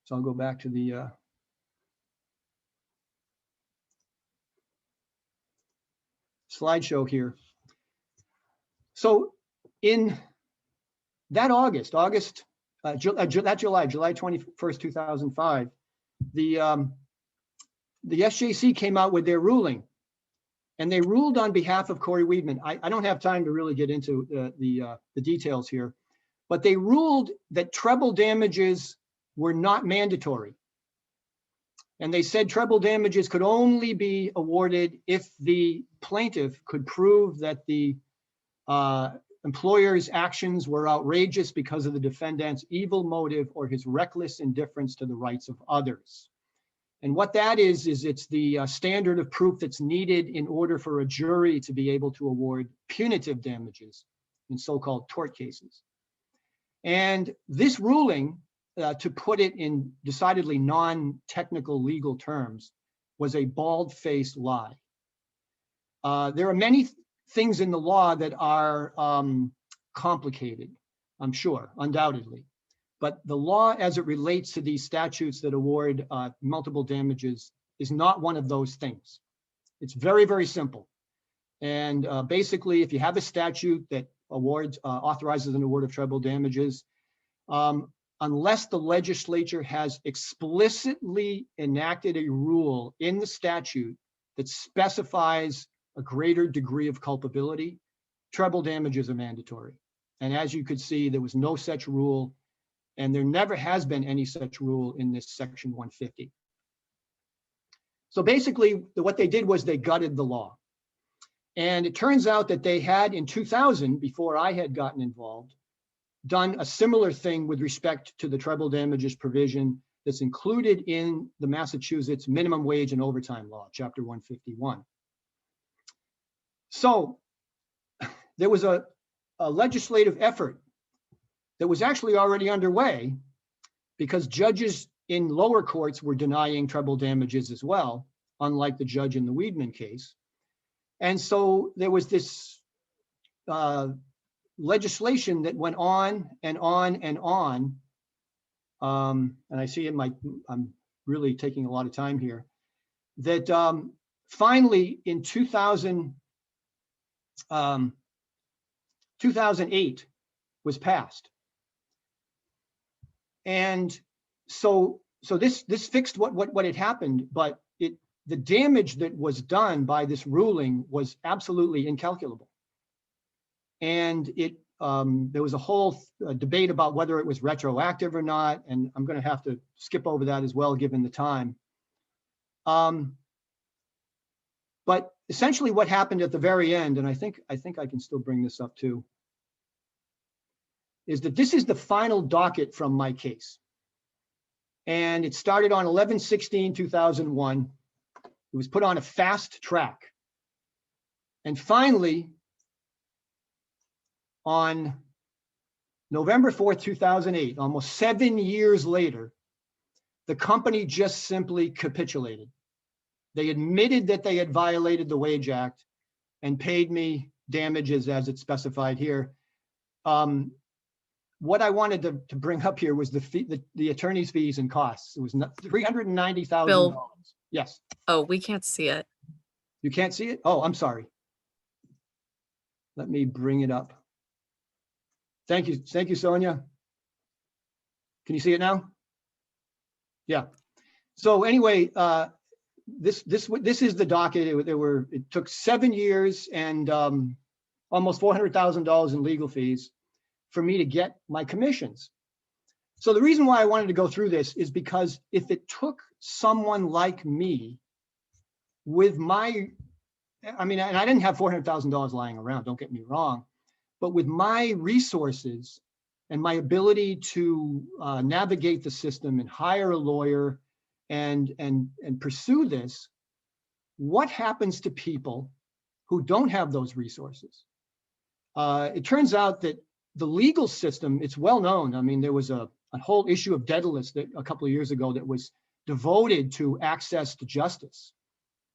So I'll go back to the slideshow here. So in that July 21st, 2005, the SJC came out with their ruling, and they ruled on behalf of Corey Weidman. I don't have time to really get into the details here, but they ruled that treble damages were not mandatory. And they said treble damages could only be awarded if the plaintiff could prove that the employer's actions were outrageous because of the defendant's evil motive or his reckless indifference to the rights of others. And what that is it's the standard of proof that's needed in order for a jury to be able to award punitive damages in so-called tort cases. And this ruling, to put it in decidedly non-technical legal terms, was a bald-faced lie. There are many things in the law that are complicated, I'm sure, undoubtedly. But the law as it relates to these statutes that award multiple damages is not one of those things. It's very, very simple. And basically, if you have a statute that authorizes an award of treble damages, unless the legislature has explicitly enacted a rule in the statute that specifies a greater degree of culpability, treble damages are mandatory. And as you could see, there was no such rule, and there never has been any such rule in this section 150. So basically, what they did was they gutted the law. And it turns out that they had in 2000, before I had gotten involved, done a similar thing with respect to the treble damages provision that's included in the Massachusetts minimum wage and overtime law, chapter 151. So there was a legislative effort that was actually already underway because judges in lower courts were denying treble damages as well, unlike the judge in the Weidman case. And so there was this legislation that went on and on and on. And I see I'm really taking a lot of time here, that finally in 2008 was passed. And so this fixed what had happened, but the damage that was done by this ruling was absolutely incalculable. And there was a whole debate about whether it was retroactive or not, and I'm going to have to skip over that as well, given the time. But essentially what happened at the very end, and I think I can still bring this up too, is that this is the final docket from my case. And it started on 11/16/2001. It was put on a fast track. And finally, on November 4th, 2008, almost 7 years later, the company just simply capitulated. They admitted that they had violated the Wage Act and paid me damages as it's specified here. What I wanted to bring up here was the attorney's fees and costs. It was $390,000. Bill. Yes. Oh, we can't see it. You can't see it? Oh, I'm sorry. Let me bring it up. Thank you. Thank you, Sonia. Can you see it now? Yeah. So anyway, this is the docket. It took 7 years and almost $400,000 in legal fees for me to get my commissions. So the reason why I wanted to go through this is because if it took someone like me with my, I mean, and I didn't have $400,000 lying around, don't get me wrong, but with my resources and my ability to navigate the system and hire a lawyer and pursue this, what happens to people who don't have those resources? It turns out that the legal system, it's well known. I mean, there was a whole issue of Daedalus that a couple of years ago that was devoted to access to justice,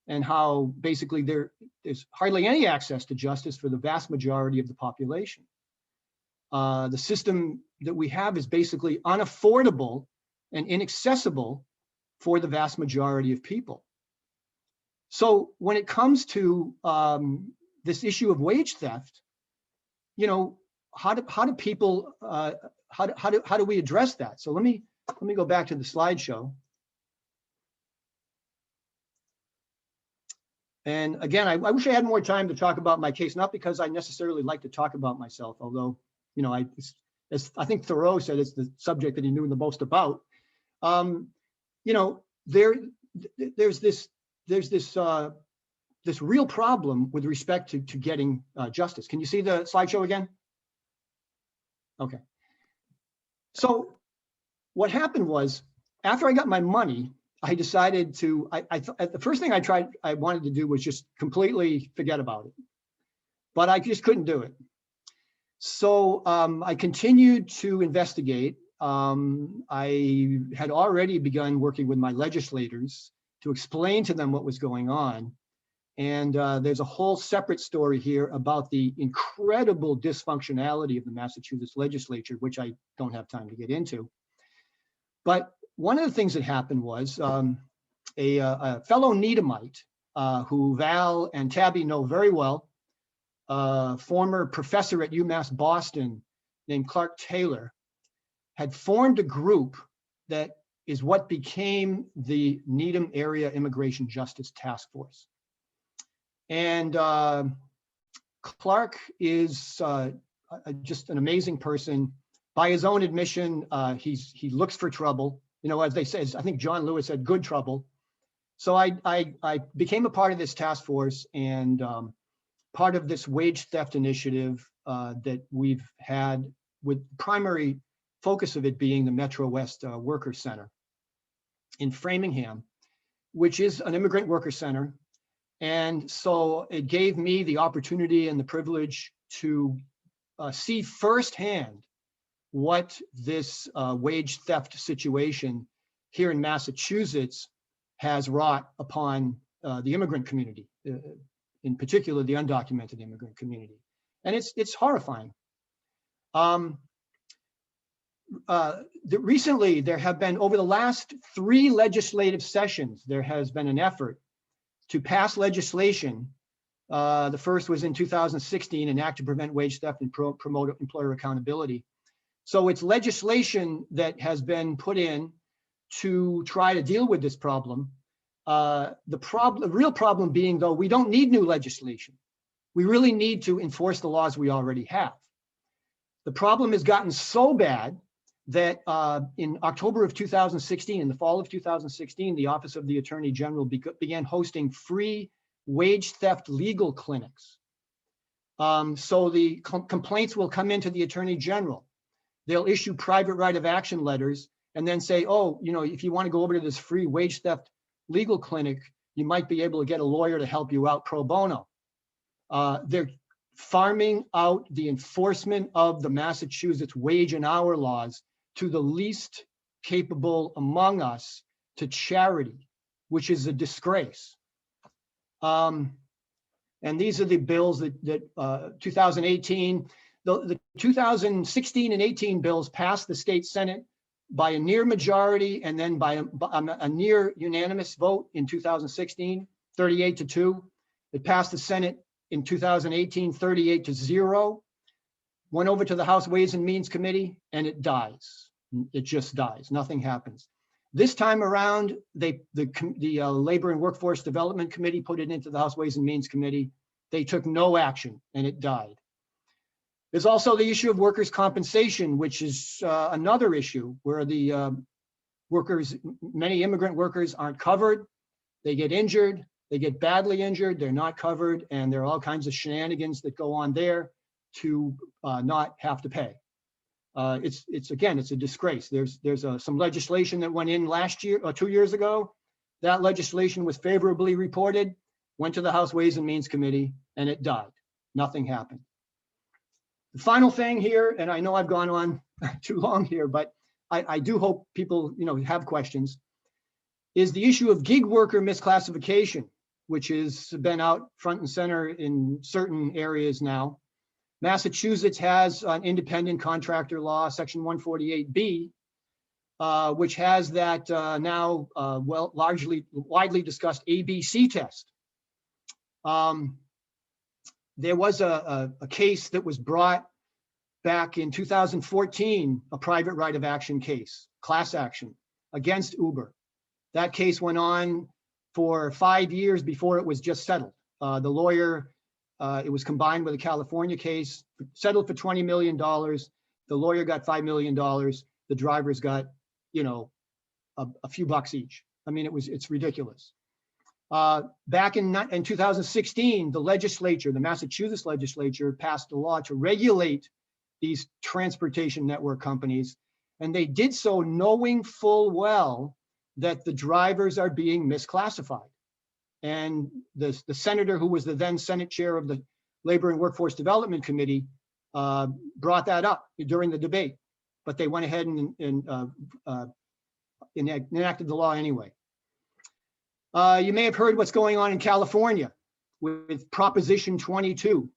and how basically there's hardly any access to justice for the vast majority of the population. The system that we have is basically unaffordable and inaccessible for the vast majority of people. So when it comes to this issue of wage theft, you know, how do people how do we address that? So let me go back to the slideshow. And again, I wish I had more time to talk about my case, not because I necessarily like to talk about myself, although, you know, as I think Thoreau said, it's the subject that he knew the most about. You know, there's this real problem with respect to getting justice. Can you see the slideshow again? Okay. So what happened was, after I got my money, I decided to, the first thing I wanted to do was just completely forget about it, but I just couldn't do it. So I continued to investigate. I had already begun working with my legislators to explain to them what was going on. And there's a whole separate story here about the incredible dysfunctionality of the Massachusetts legislature, which I don't have time to get into. But one of the things that happened was a fellow Needhamite who Val and Tabby know very well, former professor at UMass Boston named Clark Taylor, had formed a group that is what became the Needham Area Immigration Justice Task Force. And Clark is just an amazing person. By his own admission, he looks for trouble. You know, as they say, I think John Lewis said, good trouble. So I became a part of this task force and part of this wage theft initiative that we've had, with primary focus of it being the Metro West Worker Center in Framingham, which is an immigrant worker center. And so it gave me the opportunity and the privilege to see firsthand what this wage theft situation here in Massachusetts has wrought upon the immigrant community, in particular the undocumented immigrant community. And it's horrifying. Recently, there have been, over the last 3 legislative sessions, there has been an effort to pass legislation. The first was in 2016, an act to prevent wage theft and promote employer accountability. So it's legislation that has been put in to try to deal with this problem. The real problem being, though, we don't need new legislation. We really need to enforce the laws we already have. The problem has gotten so bad that in October of 2016, in the fall of 2016, the Office of the Attorney General began hosting free wage theft legal clinics. So the complaints will come into the Attorney General. They'll issue private right of action letters and then say, oh, you know, if you want to go over to this free wage theft legal clinic, you might be able to get a lawyer to help you out pro bono. They're farming out the enforcement of the Massachusetts wage and hour laws to the least capable among us, to charity, which is a disgrace. And these are the bills that 2018, the 2016 and 18 bills passed the state Senate by a near majority and then by a near unanimous vote in 2016, 38-2. It passed the Senate in 2018, 38-0. Went over to the House Ways and Means Committee and it dies. It just dies. Nothing happens. This time around, the Labor and Workforce Development Committee put it into the House Ways and Means Committee. They took no action and it died. There's also the issue of workers' compensation, which is another issue where the workers, many immigrant workers aren't covered. They get injured, they get badly injured, they're not covered, and there are all kinds of shenanigans that go on there to not have to pay. It's a disgrace. There's some legislation that went in last year or 2 years ago. That legislation was favorably reported, went to the House Ways and Means Committee, and it died. Nothing happened. The final thing here, and I know I've gone on too long here, but I do hope people, have questions, is the issue of gig worker misclassification, which has been out front and center in certain areas now. Massachusetts has an independent contractor law, section 148B, which has that now widely discussed ABC test. There was a case that was brought back in 2014, a private right of action case, class action against Uber. That case went on for 5 years before it was just settled. The lawyer, it was combined with a California case, settled for $20 million. The lawyer got $5 million. The drivers got, a few bucks each. I mean, it's ridiculous. Back in 2016, the Massachusetts legislature passed a law to regulate these transportation network companies, and they did so knowing full well that the drivers are being misclassified. And the senator who was the then Senate chair of the Labor and Workforce Development Committee brought that up during the debate, but they went ahead and enacted the law anyway. You may have heard what's going on in California with Proposition 22.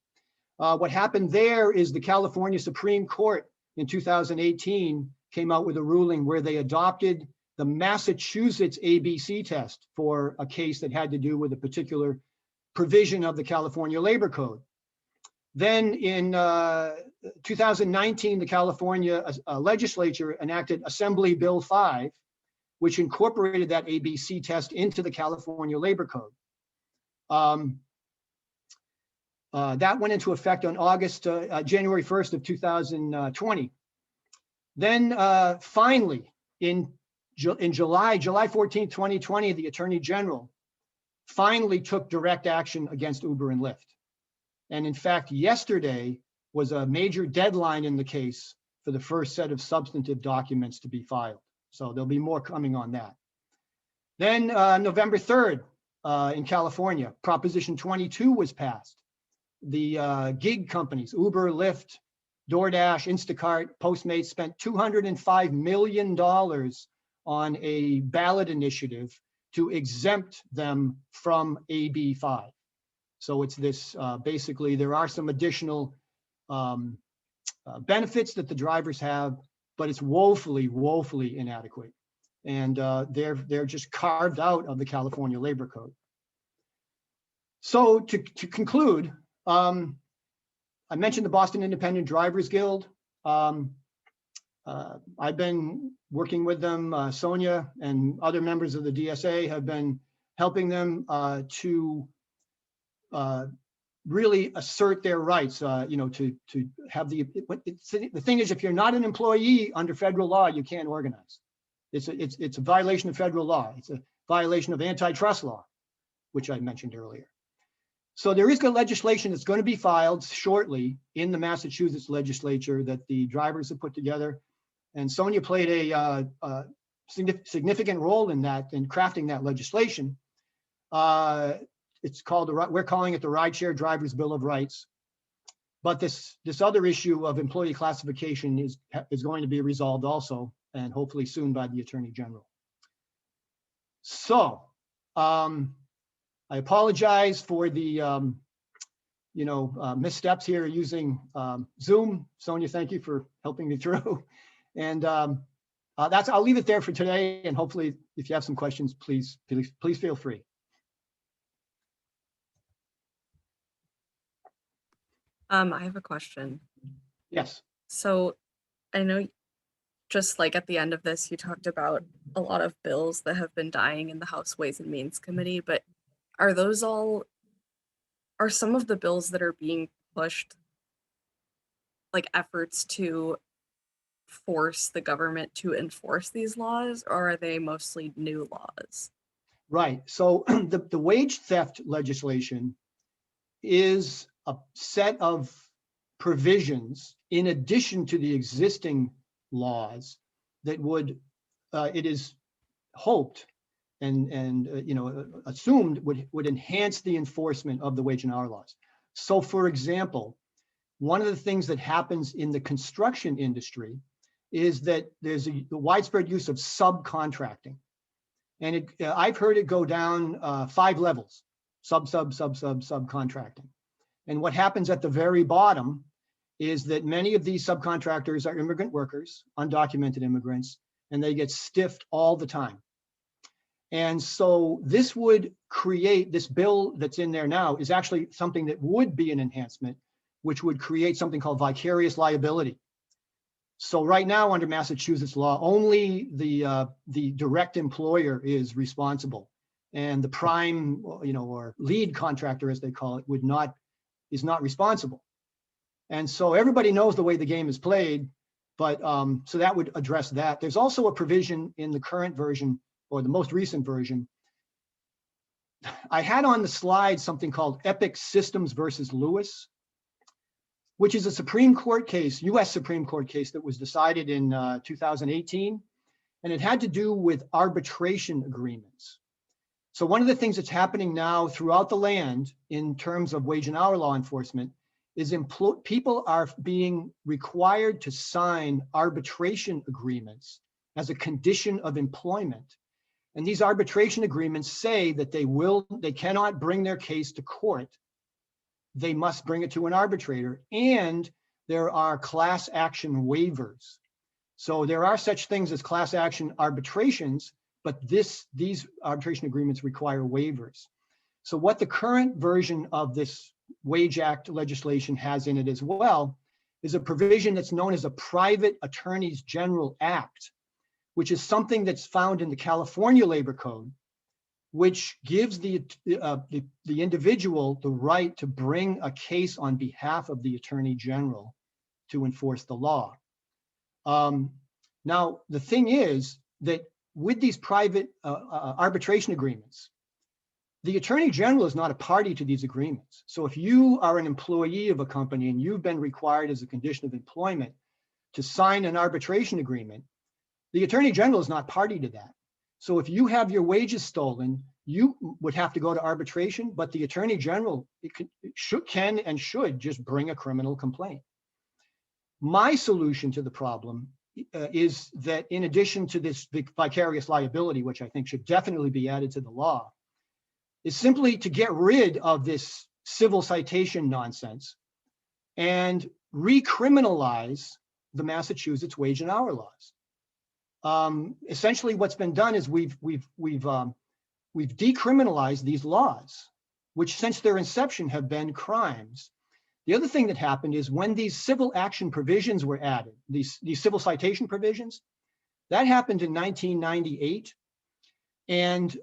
What happened there is the California Supreme Court in 2018 came out with a ruling where they adopted the Massachusetts ABC test for a case that had to do with a particular provision of the California Labor Code. Then in 2019, the California legislature enacted Assembly Bill 5, which incorporated that ABC test into the California Labor Code. That went into effect on January 1st of 2020. Then finally, in July 14th, 2020, the Attorney General finally took direct action against Uber and Lyft. And in fact, yesterday was a major deadline in the case for the first set of substantive documents to be filed. So there'll be more coming on that. Then November 3rd in California, Proposition 22 was passed. The gig companies, Uber, Lyft, DoorDash, Instacart, Postmates spent $205 million on a ballot initiative to exempt them from AB 5. So it's this, basically, there are some additional benefits that the drivers have, but it's woefully, woefully inadequate. And they're just carved out of the California Labor Code. So to conclude, I mentioned the Boston Independent Drivers Guild. I've been working with them. Sonia and other members of the DSA have been helping them to really assert their rights, to have the thing is, if you're not an employee under federal law, you can't organize. It's a violation of federal law. It's a violation of antitrust law, which I mentioned earlier. So there is good legislation that's going to be filed shortly in the Massachusetts legislature that the drivers have put together. And Sonia played a significant role in that, in crafting that legislation. It's called, we're calling it the Rideshare Drivers Bill of Rights. But this other issue of employee classification is going to be resolved also, and hopefully soon by the Attorney General. So, I apologize for the, missteps here using Zoom. Sonia, thank you for helping me through. And I'll leave it there for today. And hopefully, if you have some questions, please feel free. I have a question. Yes. So I know just like at the end of this, you talked about a lot of bills that have been dying in the House Ways and Means Committee, but are some of the bills that are being pushed like efforts to force the government to enforce these laws, or are they mostly new laws? Right. So the wage theft legislation is a set of provisions in addition to the existing laws that would, it is hoped and assumed would enhance the enforcement of the wage and hour laws. So for example, one of the things that happens in the construction industry is that there's a widespread use of subcontracting. And I've heard it go down 5 levels, subcontracting. And what happens at the very bottom is that many of these subcontractors are immigrant workers, undocumented immigrants, and they get stiffed all the time. And so this would create, this bill that's in there now is actually something that would be an enhancement, which would create something called vicarious liability. So right now under Massachusetts law, only the direct employer is responsible, and the prime, or lead contractor, as they call it, is not responsible. And so everybody knows the way the game is played, but so that would address that. There's also a provision in the current version, or the most recent version. I had on the slide something called Epic Systems versus Lewis, which is a Supreme Court case, US Supreme Court case that was decided in 2018. And it had to do with arbitration agreements. So one of the things that's happening now throughout the land in terms of wage and hour law enforcement is people are being required to sign arbitration agreements as a condition of employment. And these arbitration agreements say that they cannot bring their case to court. They must bring it to an arbitrator, and there are class action waivers. So there are such things as class action arbitrations, but these arbitration agreements require waivers. So what the current version of this Wage Act legislation has in it as well is a provision that's known as a Private Attorneys General Act, which is something that's found in the California Labor Code, which gives the individual the right to bring a case on behalf of the Attorney General to enforce the law. Now, the thing is that with these private arbitration agreements, the Attorney General is not a party to these agreements. So if you are an employee of a company and you've been required as a condition of employment to sign an arbitration agreement, the Attorney General is not party to that. So if you have your wages stolen, you would have to go to arbitration, but the Attorney General can and should just bring a criminal complaint. My solution to the problem is that in addition to this vicarious liability, which I think should definitely be added to the law, is simply to get rid of this civil citation nonsense and recriminalize the Massachusetts wage and hour laws. Essentially, what's been done is we've decriminalized these laws, which since their inception have been crimes. The other thing that happened is when these civil action provisions were added, these civil citation provisions, that happened in 1998. And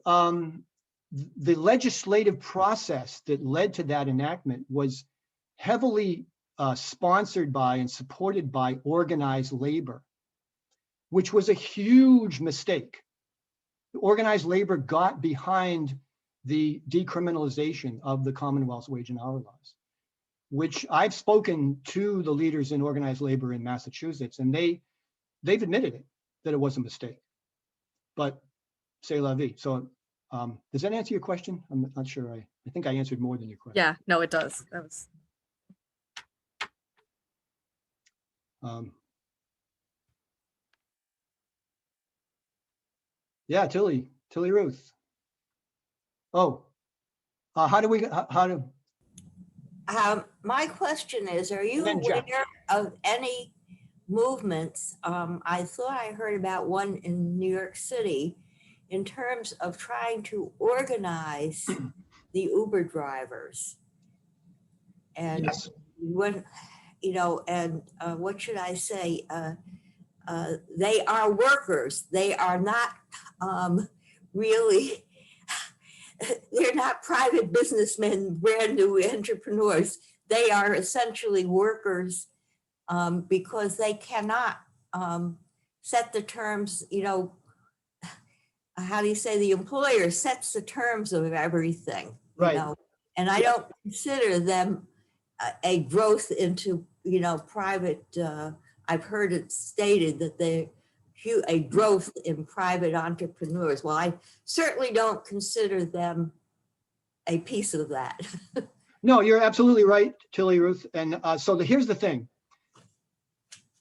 the legislative process that led to that enactment was heavily sponsored by and supported by organized labor, which was a huge mistake. Organized labor got behind the decriminalization of the Commonwealth's wage and hour laws, which I've spoken to the leaders in organized labor in Massachusetts, and they've admitted it, that it was a mistake. But c'est la vie. So does that answer your question? I'm not sure. I think I answered more than your question. Yeah, no, it does. That was. Yeah, Tilly Ruth. Oh, how do my question is, are you aware of any movements? I thought I heard about one in New York City in terms of trying to organize the Uber drivers. And yes. when, and what should I say? they are workers. They are not really, they're not private businessmen, brand new entrepreneurs. They are essentially workers because they cannot set the terms, you know, how do you say, the employer sets the terms of everything, Right. you know, and I don't consider them a growth into, you know, private, I've heard it stated that they're a growth in private entrepreneurs. Well, I certainly don't consider them a piece of that. No, you're absolutely right, Tilly Ruth. And so here's the thing.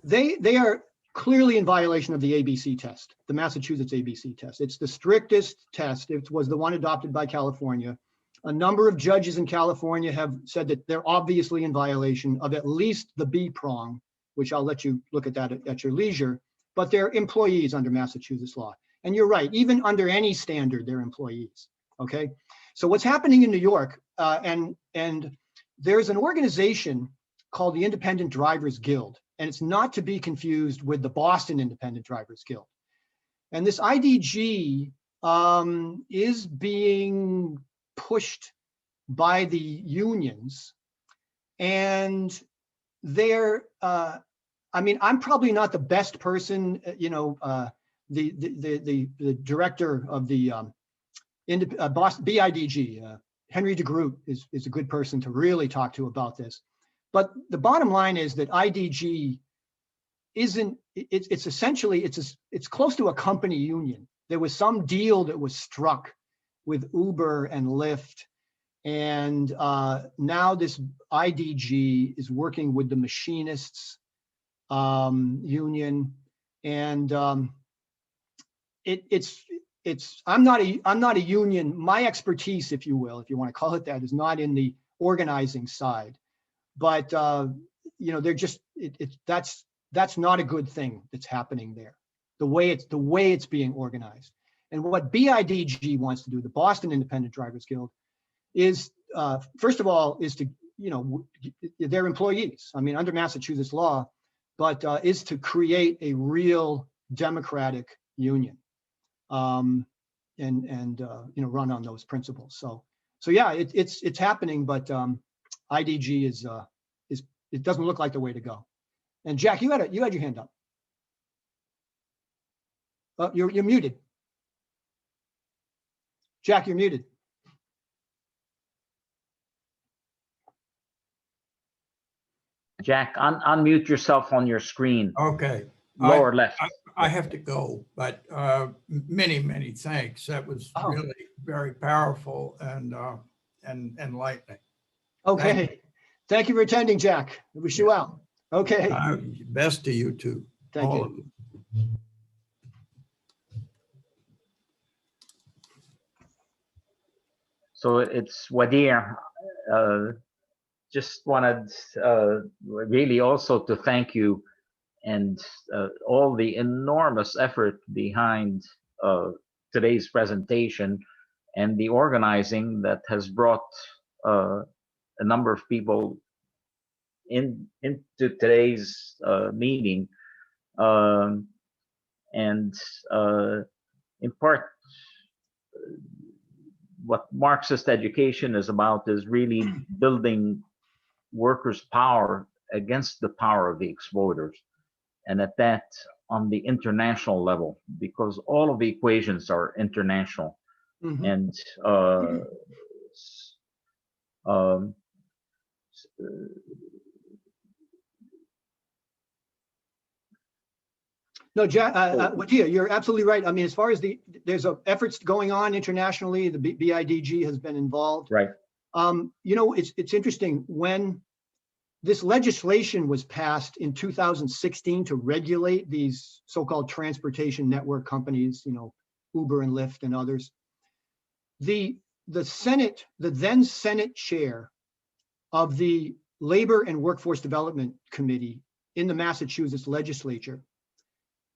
They are clearly in violation of the ABC test, the Massachusetts ABC test. It's the strictest test. It was the one adopted by California. A number of judges in California have said that they're obviously in violation of at least the B prong, which I'll let you look at that at your leisure, but they're employees under Massachusetts law. And you're right, even under any standard, they're employees, okay? So what's happening in New York, and there's an organization called the Independent Drivers Guild, and it's not to be confused with the Boston Independent Drivers Guild. And this IDG is being pushed by the unions, and they're, I mean, I'm probably not the best person, you know, the director of the Boston BIDG, Henry DeGroot is a good person to really talk to about this. But the bottom line is that IDG isn't, it's essentially, it's close to a company union. There was some deal that was struck with Uber and Lyft. And now this IDG is working with the machinists union. And I'm not a union. My expertise, if you will, if you want to call it that, is not in the organizing side. But you know, they're just that's not a good thing that's happening there. The way it's being organized. And what BIDG wants to do, the Boston Independent Drivers Guild, is first of all is to, you know, they're employees. I mean, under Massachusetts law, but is to create a real democratic union, and you know, run on those principles. So yeah, it's happening, but IDG is it doesn't look like the way to go. And Jack, you had your hand up. Oh, you're muted. Jack, you're muted. Jack, unmute yourself on your screen. Okay. Lower left. I have to go, but many thanks. That was really very powerful and enlightening. Okay. Thank you for attending, Jack. I wish you well. Okay. Best to you too. Thank all you. of you. So it's Wadir. Just wanted really also to thank you and all the enormous effort behind today's presentation and the organizing that has brought a number of people into today's meeting, and in part what Marxist education is about is really building workers' power against the power of the exploiters, and at that on the international level, because all of the equations are international. Mm-hmm. And no, Jack, Wadia, you're absolutely right. I mean, as far as there's efforts going on internationally, the BIDG has been involved. Right. You know, it's interesting, when this legislation was passed in 2016 to regulate these so-called transportation network companies, you know, Uber and Lyft and others. The Senate, the then Senate chair of the Labor and Workforce Development Committee in the Massachusetts legislature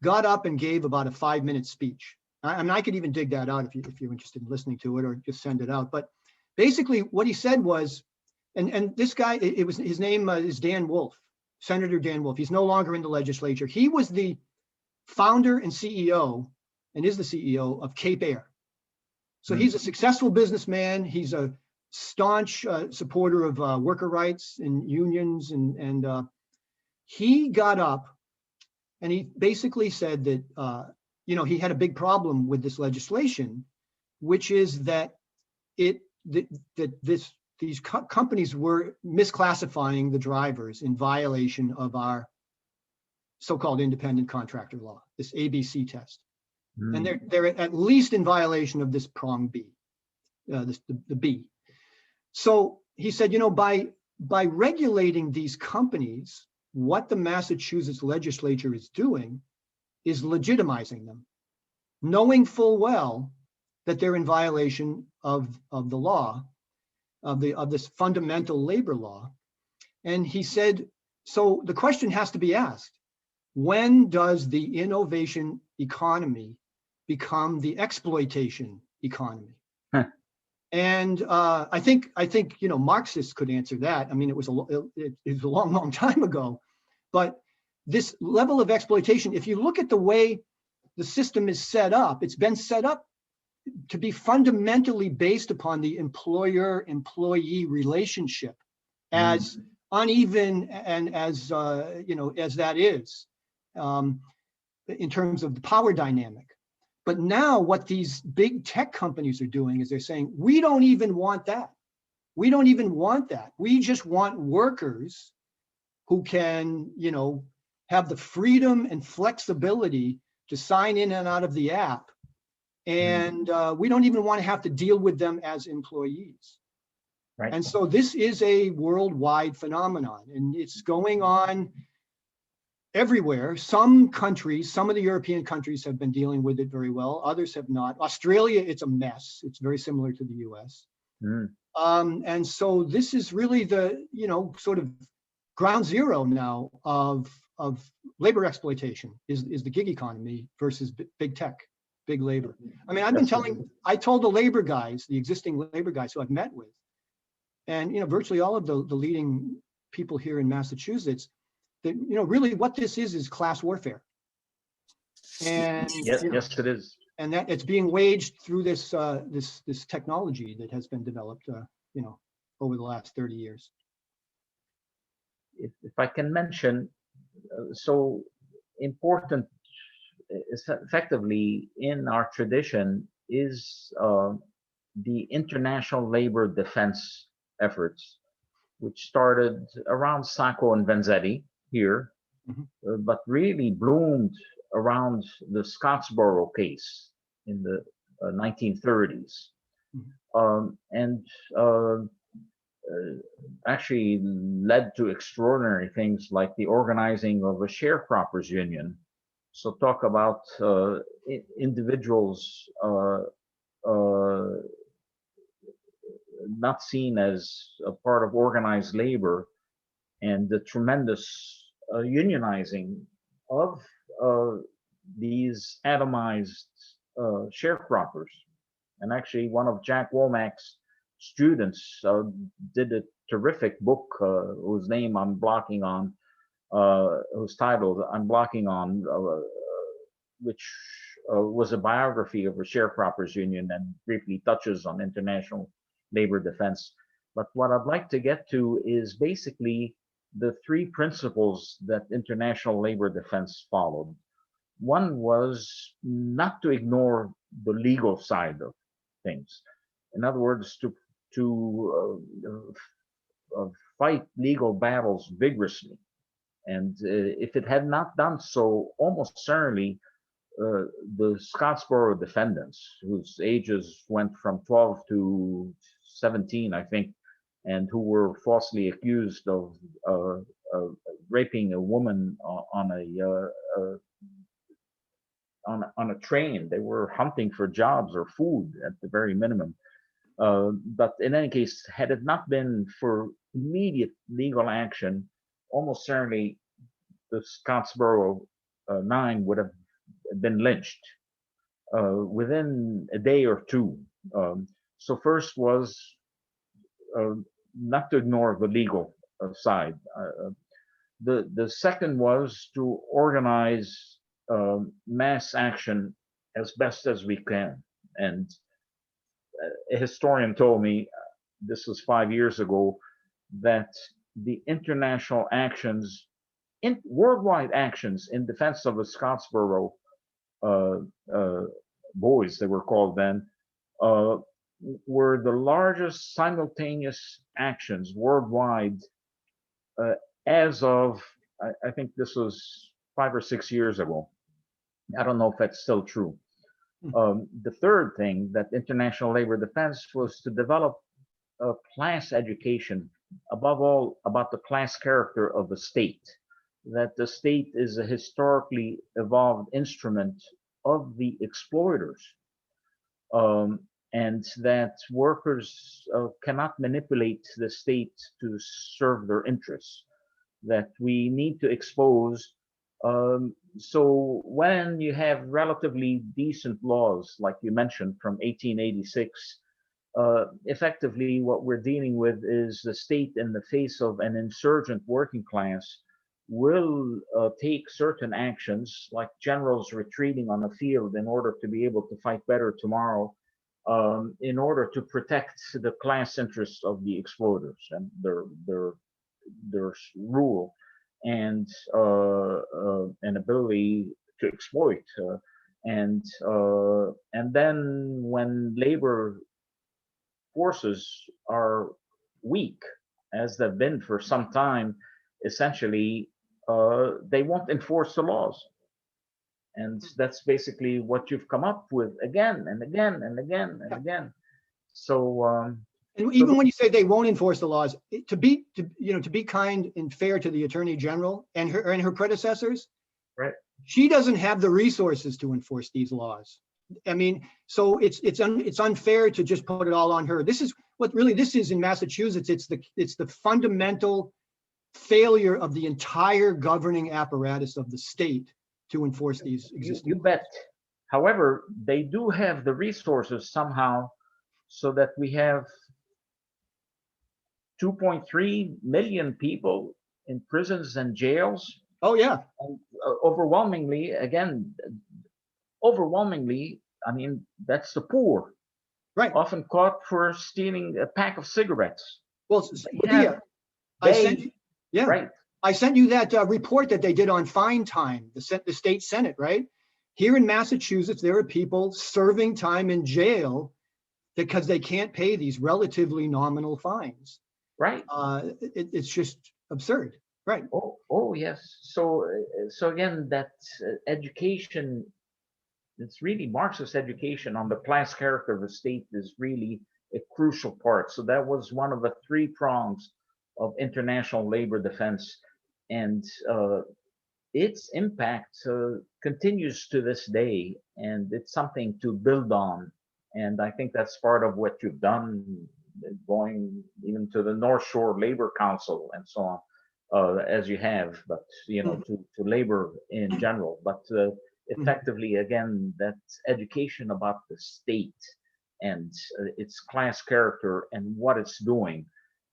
got up and gave about a 5-minute speech. I mean, I could even dig that out if you're interested in listening to it, or just send it out. But basically what he said was, and this guy, his name is Dan Wolf, Senator Dan Wolf. He's no longer in the legislature. He was the founder and CEO, and is the CEO of Cape Air. So he's a successful businessman. He's a staunch supporter of worker rights and unions, and he got up and he basically said that he had a big problem with this legislation, which is that these companies were misclassifying the drivers in violation of our so-called independent contractor law, this ABC test. And they're at least in violation of this prong B, the B. So he said, by regulating these companies, what the Massachusetts legislature is doing is legitimizing them, knowing full well that they're in violation of the law, of this fundamental labor law. And he said, so the question has to be asked, when does the innovation economy become the exploitation economy? And I think Marxists could answer that. I mean, it was a long time ago, but this level of exploitation, if you look at the way the system is set up, it's been set up to be fundamentally based upon the employer-employee relationship, as uneven and as as that is in terms of the power dynamic. But now what these big tech companies are doing is they're saying, we don't even want that. We don't even want that. We just want workers who can, have the freedom and flexibility to sign in and out of the app. And we don't even want to have to deal with them as employees. Right. And so this is a worldwide phenomenon, and it's going on everywhere. Some countries, some of the European countries have been dealing with it very well. Others have not. Australia, it's a mess. It's very similar to the US. And so this is really the, sort of ground zero now of labor exploitation is the gig economy versus big tech, big labor. I mean, I told the labor guys, the existing labor guys who I've met with, and, virtually all of the leading people here in Massachusetts, that, really what this is class warfare. And yes, it is. And that it's being waged through this this technology that has been developed, over the last 30 years. If I can mention, so important, effectively in our tradition is the international labor defense efforts, which started around Sacco and Vanzetti here, but really bloomed around the Scottsboro case in the 1930s, and actually led to extraordinary things like the organizing of a sharecroppers union. So talk about individuals not seen as a part of organized labor, and the tremendous unionizing of these atomized sharecroppers. And actually one of Jack Womack's students did a terrific book whose name I'm blocking on, whose title I'm blocking on, which was a biography of a sharecroppers union and briefly touches on international labor defense. But what I'd like to get to is basically the three principles that international labor defense followed. One was not to ignore the legal side of things. In other words, to fight legal battles vigorously. And if it had not done so, almost certainly the Scottsboro defendants, whose ages went from 12 to 17, I think, and who were falsely accused of raping a woman on a train. They were hunting for jobs or food at the very minimum. But in any case, had it not been for immediate legal action, almost certainly the Scottsboro 9 would have been lynched within a day or two. So first was not to ignore the legal side. The second was to organize mass action as best as we can. And a historian told me, this was 5 years ago, that the international actions, worldwide actions in defense of the Scottsboro uh, uh, boys, they were called then, uh, were the largest simultaneous actions worldwide uh, as of, I think this was 5 or 6 years ago. I don't know if that's still true. The third thing that international labor defense was to develop a class education, above all about the class character of the state, that the state is a historically evolved instrument of the exploiters, um, and that workers cannot manipulate the state to serve their interests, that we need to expose. So when you have relatively decent laws, like you mentioned, from 1886, effectively what we're dealing with is the state in the face of an insurgent working class will take certain actions, like generals retreating on the field in order to be able to fight better tomorrow, in order to protect the class interests of the exploiters and their rule and an ability to exploit. And then when labor forces are weak, as they've been for some time, essentially they won't enforce the laws. And that's basically what you've come up with again and again and again and again. So and even when you say they won't enforce the laws, to be kind and fair to the Attorney General and her predecessors, right? She doesn't have the resources to enforce these laws. I mean, so it's unfair to just put it all on her. This is what really this is in Massachusetts. It's the fundamental failure of the entire governing apparatus of the state to enforce these existing. You bet. However, they do have the resources somehow, so that we have 2.3 million people in prisons and jails. Oh yeah. And, overwhelmingly, I mean, that's the poor, right? Often caught for stealing a pack of cigarettes. Well, right. I sent you that report that they did on fine time, the state Senate, right? Here in Massachusetts, there are people serving time in jail because they can't pay these relatively nominal fines. Right. It's just absurd. Right. Oh yes. So again, that education, it's really Marxist education on the class character of the state is really a crucial part. So that was one of the three prongs of international labor defense, and its impact continues to this day, and it's something to build on. And I think that's part of what you've done, going even to the North Shore Labor Council and so on. As you have, but to labor in general, but effectively, again, that's education about the state and its class character and what it's doing.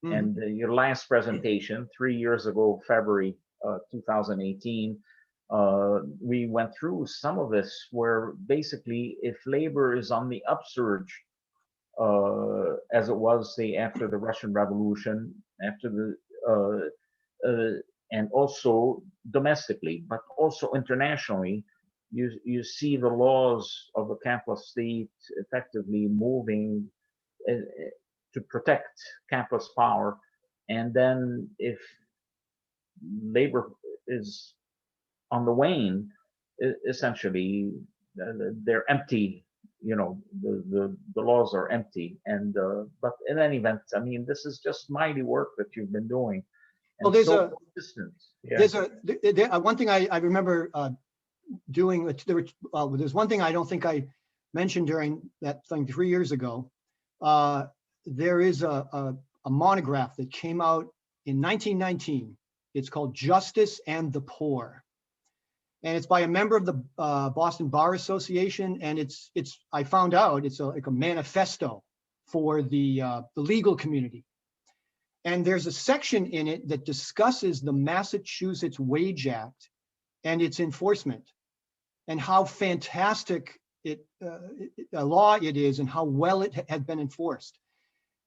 And your last presentation 3 years ago, February 2018, we went through some of this, where basically if labor is on the upsurge, as it was, say, after the Russian Revolution, after the and also domestically, but also internationally, you see the laws of a capitalist state effectively moving to protect capitalist power. And then if labor is on the wane, essentially they're empty. The laws are empty. And but in any event, I mean, this is just mighty work that you've been doing. Well, there's one thing I remember doing. There's one thing I don't think I mentioned during that thing 3 years ago. There is a monograph that came out in 1919. It's called Justice and the Poor, and it's by a member of the Boston Bar Association. And I found out it's like a manifesto for the legal community. And there's a section in it that discusses the Massachusetts Wage Act and its enforcement. and how fantastic a law it is and how well it had been enforced.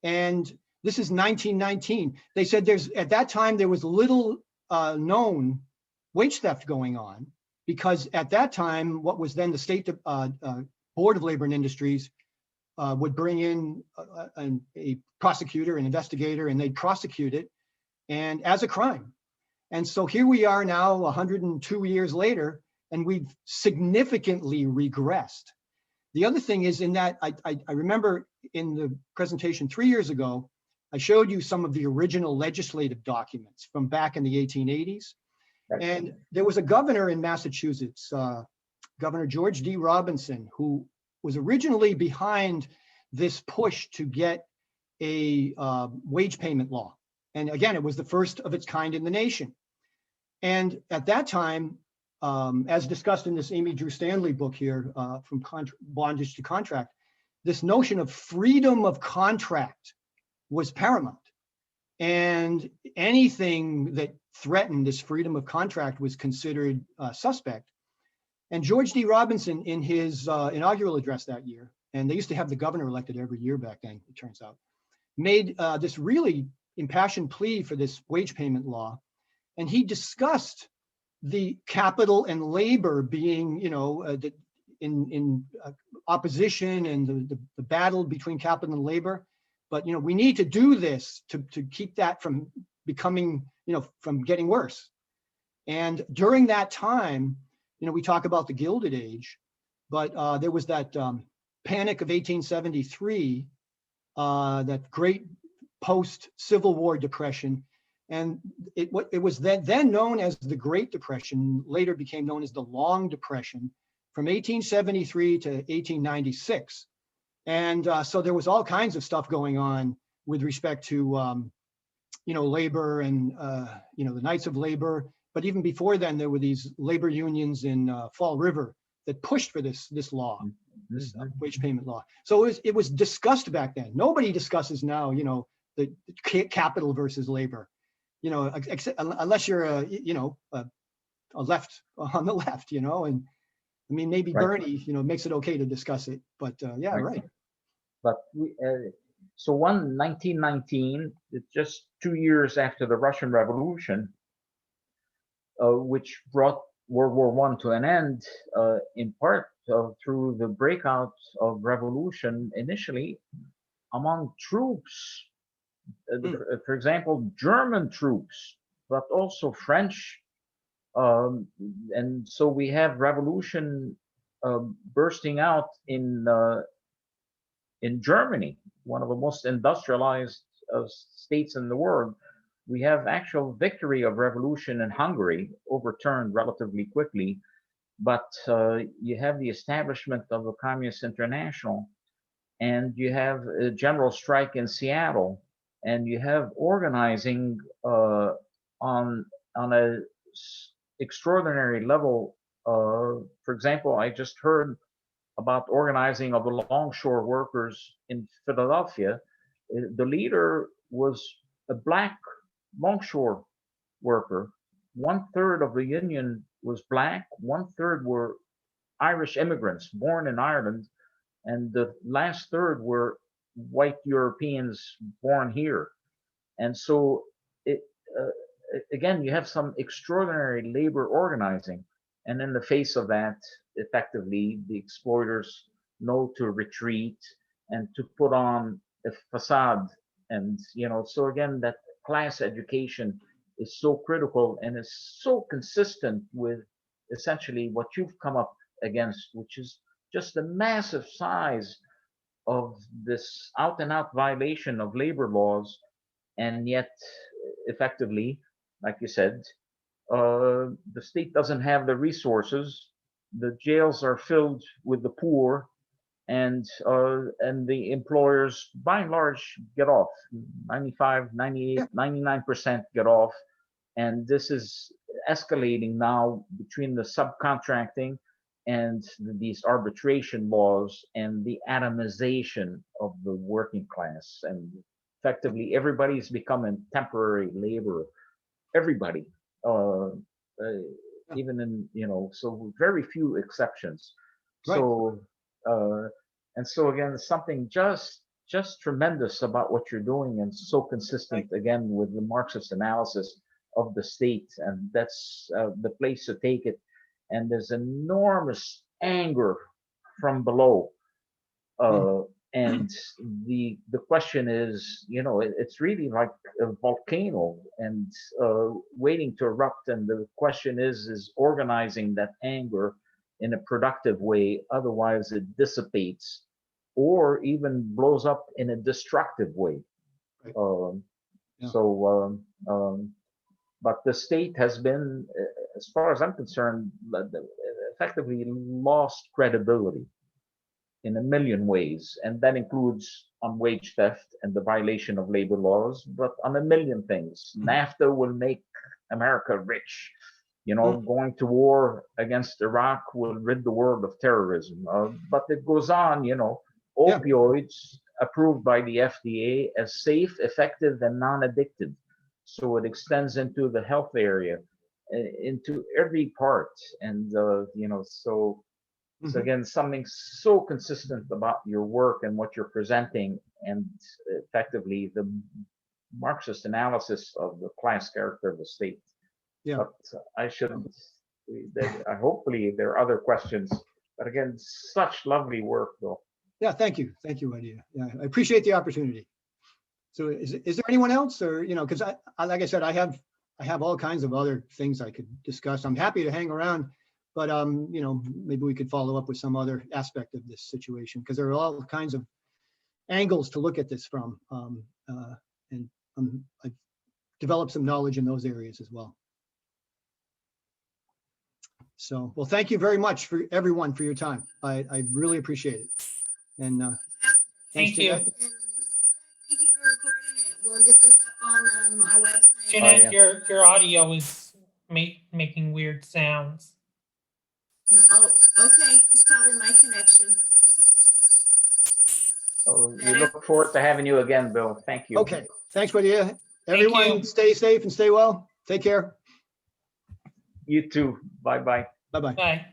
And this is 1919. They said at that time there was little known wage theft going on, because at that time, what was then the State Board of Labor and Industries would bring in a prosecutor, an investigator, and they'd prosecute it and as a crime. And so here we are now 102 years later, and we've significantly regressed. The other thing is in that, I remember in the presentation 3 years ago, I showed you some of the original legislative documents from back in the 1880s. And there was a governor in Massachusetts, Governor George D. Robinson, who was originally behind this push to get a wage payment law. And again, it was the first of its kind in the nation. And at that time, as discussed in this Amy Drew Stanley book here, From Bondage to Contract, this notion of freedom of contract was paramount. And anything that threatened this freedom of contract was considered suspect. And George D. Robinson, in his inaugural address that year, and they used to have the governor elected every year back then, it turns out, made this really impassioned plea for this wage payment law. And he discussed the capital and labor being, in opposition, and the battle between capital and labor. But, we need to do this to keep that from becoming, from getting worse. And during that time, we talk about the Gilded Age, but there was that panic of 1873, that great post-Civil War depression. And it was then known as the Great Depression, later became known as the Long Depression, from 1873 to 1896. And so there was all kinds of stuff going on with respect to, labor and, the Knights of Labor. But even before then, there were these labor unions in Fall River that pushed for this law, this wage payment law. So it was discussed back then. Nobody discusses now, the capital versus labor, unless you're a left on the left, and I mean, maybe Right. Bernie, makes it okay to discuss it, but yeah, right. But so 1919, it's just 2 years after the Russian Revolution, which brought World War I to an end, in part through the breakout of revolution initially among troops. For example, German troops, but also French. And so we have revolution bursting out in Germany, one of the most industrialized states in the world. We have actual victory of revolution in Hungary, overturned relatively quickly, but you have the establishment of the Communist International, and you have a general strike in Seattle, and you have organizing on a extraordinary level. For example, I just heard about organizing of the longshore workers in Philadelphia. The leader was a black longshore worker. 1/3 of the union was black, 1/3 were Irish immigrants born in Ireland, and the last third were white Europeans born here. And so again, you have some extraordinary labor organizing. And in the face of that, effectively, the exploiters know to retreat and to put on a facade. And, so again, that class education is so critical and is so consistent with essentially what you've come up against, which is just the massive size of this out and out violation of labor laws. And yet, effectively, like you said, the state doesn't have the resources. The jails are filled with the poor, and the employers, by and large, get off. 95, 98, 99% get off. And this is escalating now between the subcontracting and these arbitration laws and the atomization of the working class. And effectively, everybody's becoming temporary labor. Everybody. even in, so very few exceptions. Right. So, and so again, something just tremendous about what you're doing and so consistent again with the Marxist analysis of the state, and that's the place to take it. And there's enormous anger from below. And the question is, it's really like a volcano and waiting to erupt. And the question is organizing that anger in a productive way. Otherwise, it dissipates or even blows up in a destructive way. But the state has been, as far as I'm concerned, effectively lost credibility in a million ways, and that includes on wage theft and the violation of labor laws, but on a million things. NAFTA will make America rich. Going to war against Iraq will rid the world of terrorism. But it goes on, opioids approved by the FDA as safe, effective, and non-addictive. So it extends into the health area, into every part. And, so again, something so consistent about your work and what you're presenting, and effectively the Marxist analysis of the class character of the state. Yeah. But hopefully there are other questions. But again, such lovely work, though. Yeah, thank you, Adia. Yeah, I appreciate the opportunity. So, is there anyone else, or because I like I said, I have all kinds of other things I could discuss. I'm happy to hang around. But, maybe we could follow up with some other aspect of this situation, because there are all kinds of angles to look at this from. And I've developed some knowledge in those areas as well. So, well, thank you very much for everyone for your time. I really appreciate it. And Thank you. Thank you for recording it. We'll get this up on our website. Jeanette, your audio is making weird sounds. Oh, okay. It's probably my connection. Oh, we look forward to having you again, Bill. Thank you. Okay. Thanks, Adia. Everyone, stay safe and stay well. Take care. You too. Bye-bye. Bye-bye. Bye.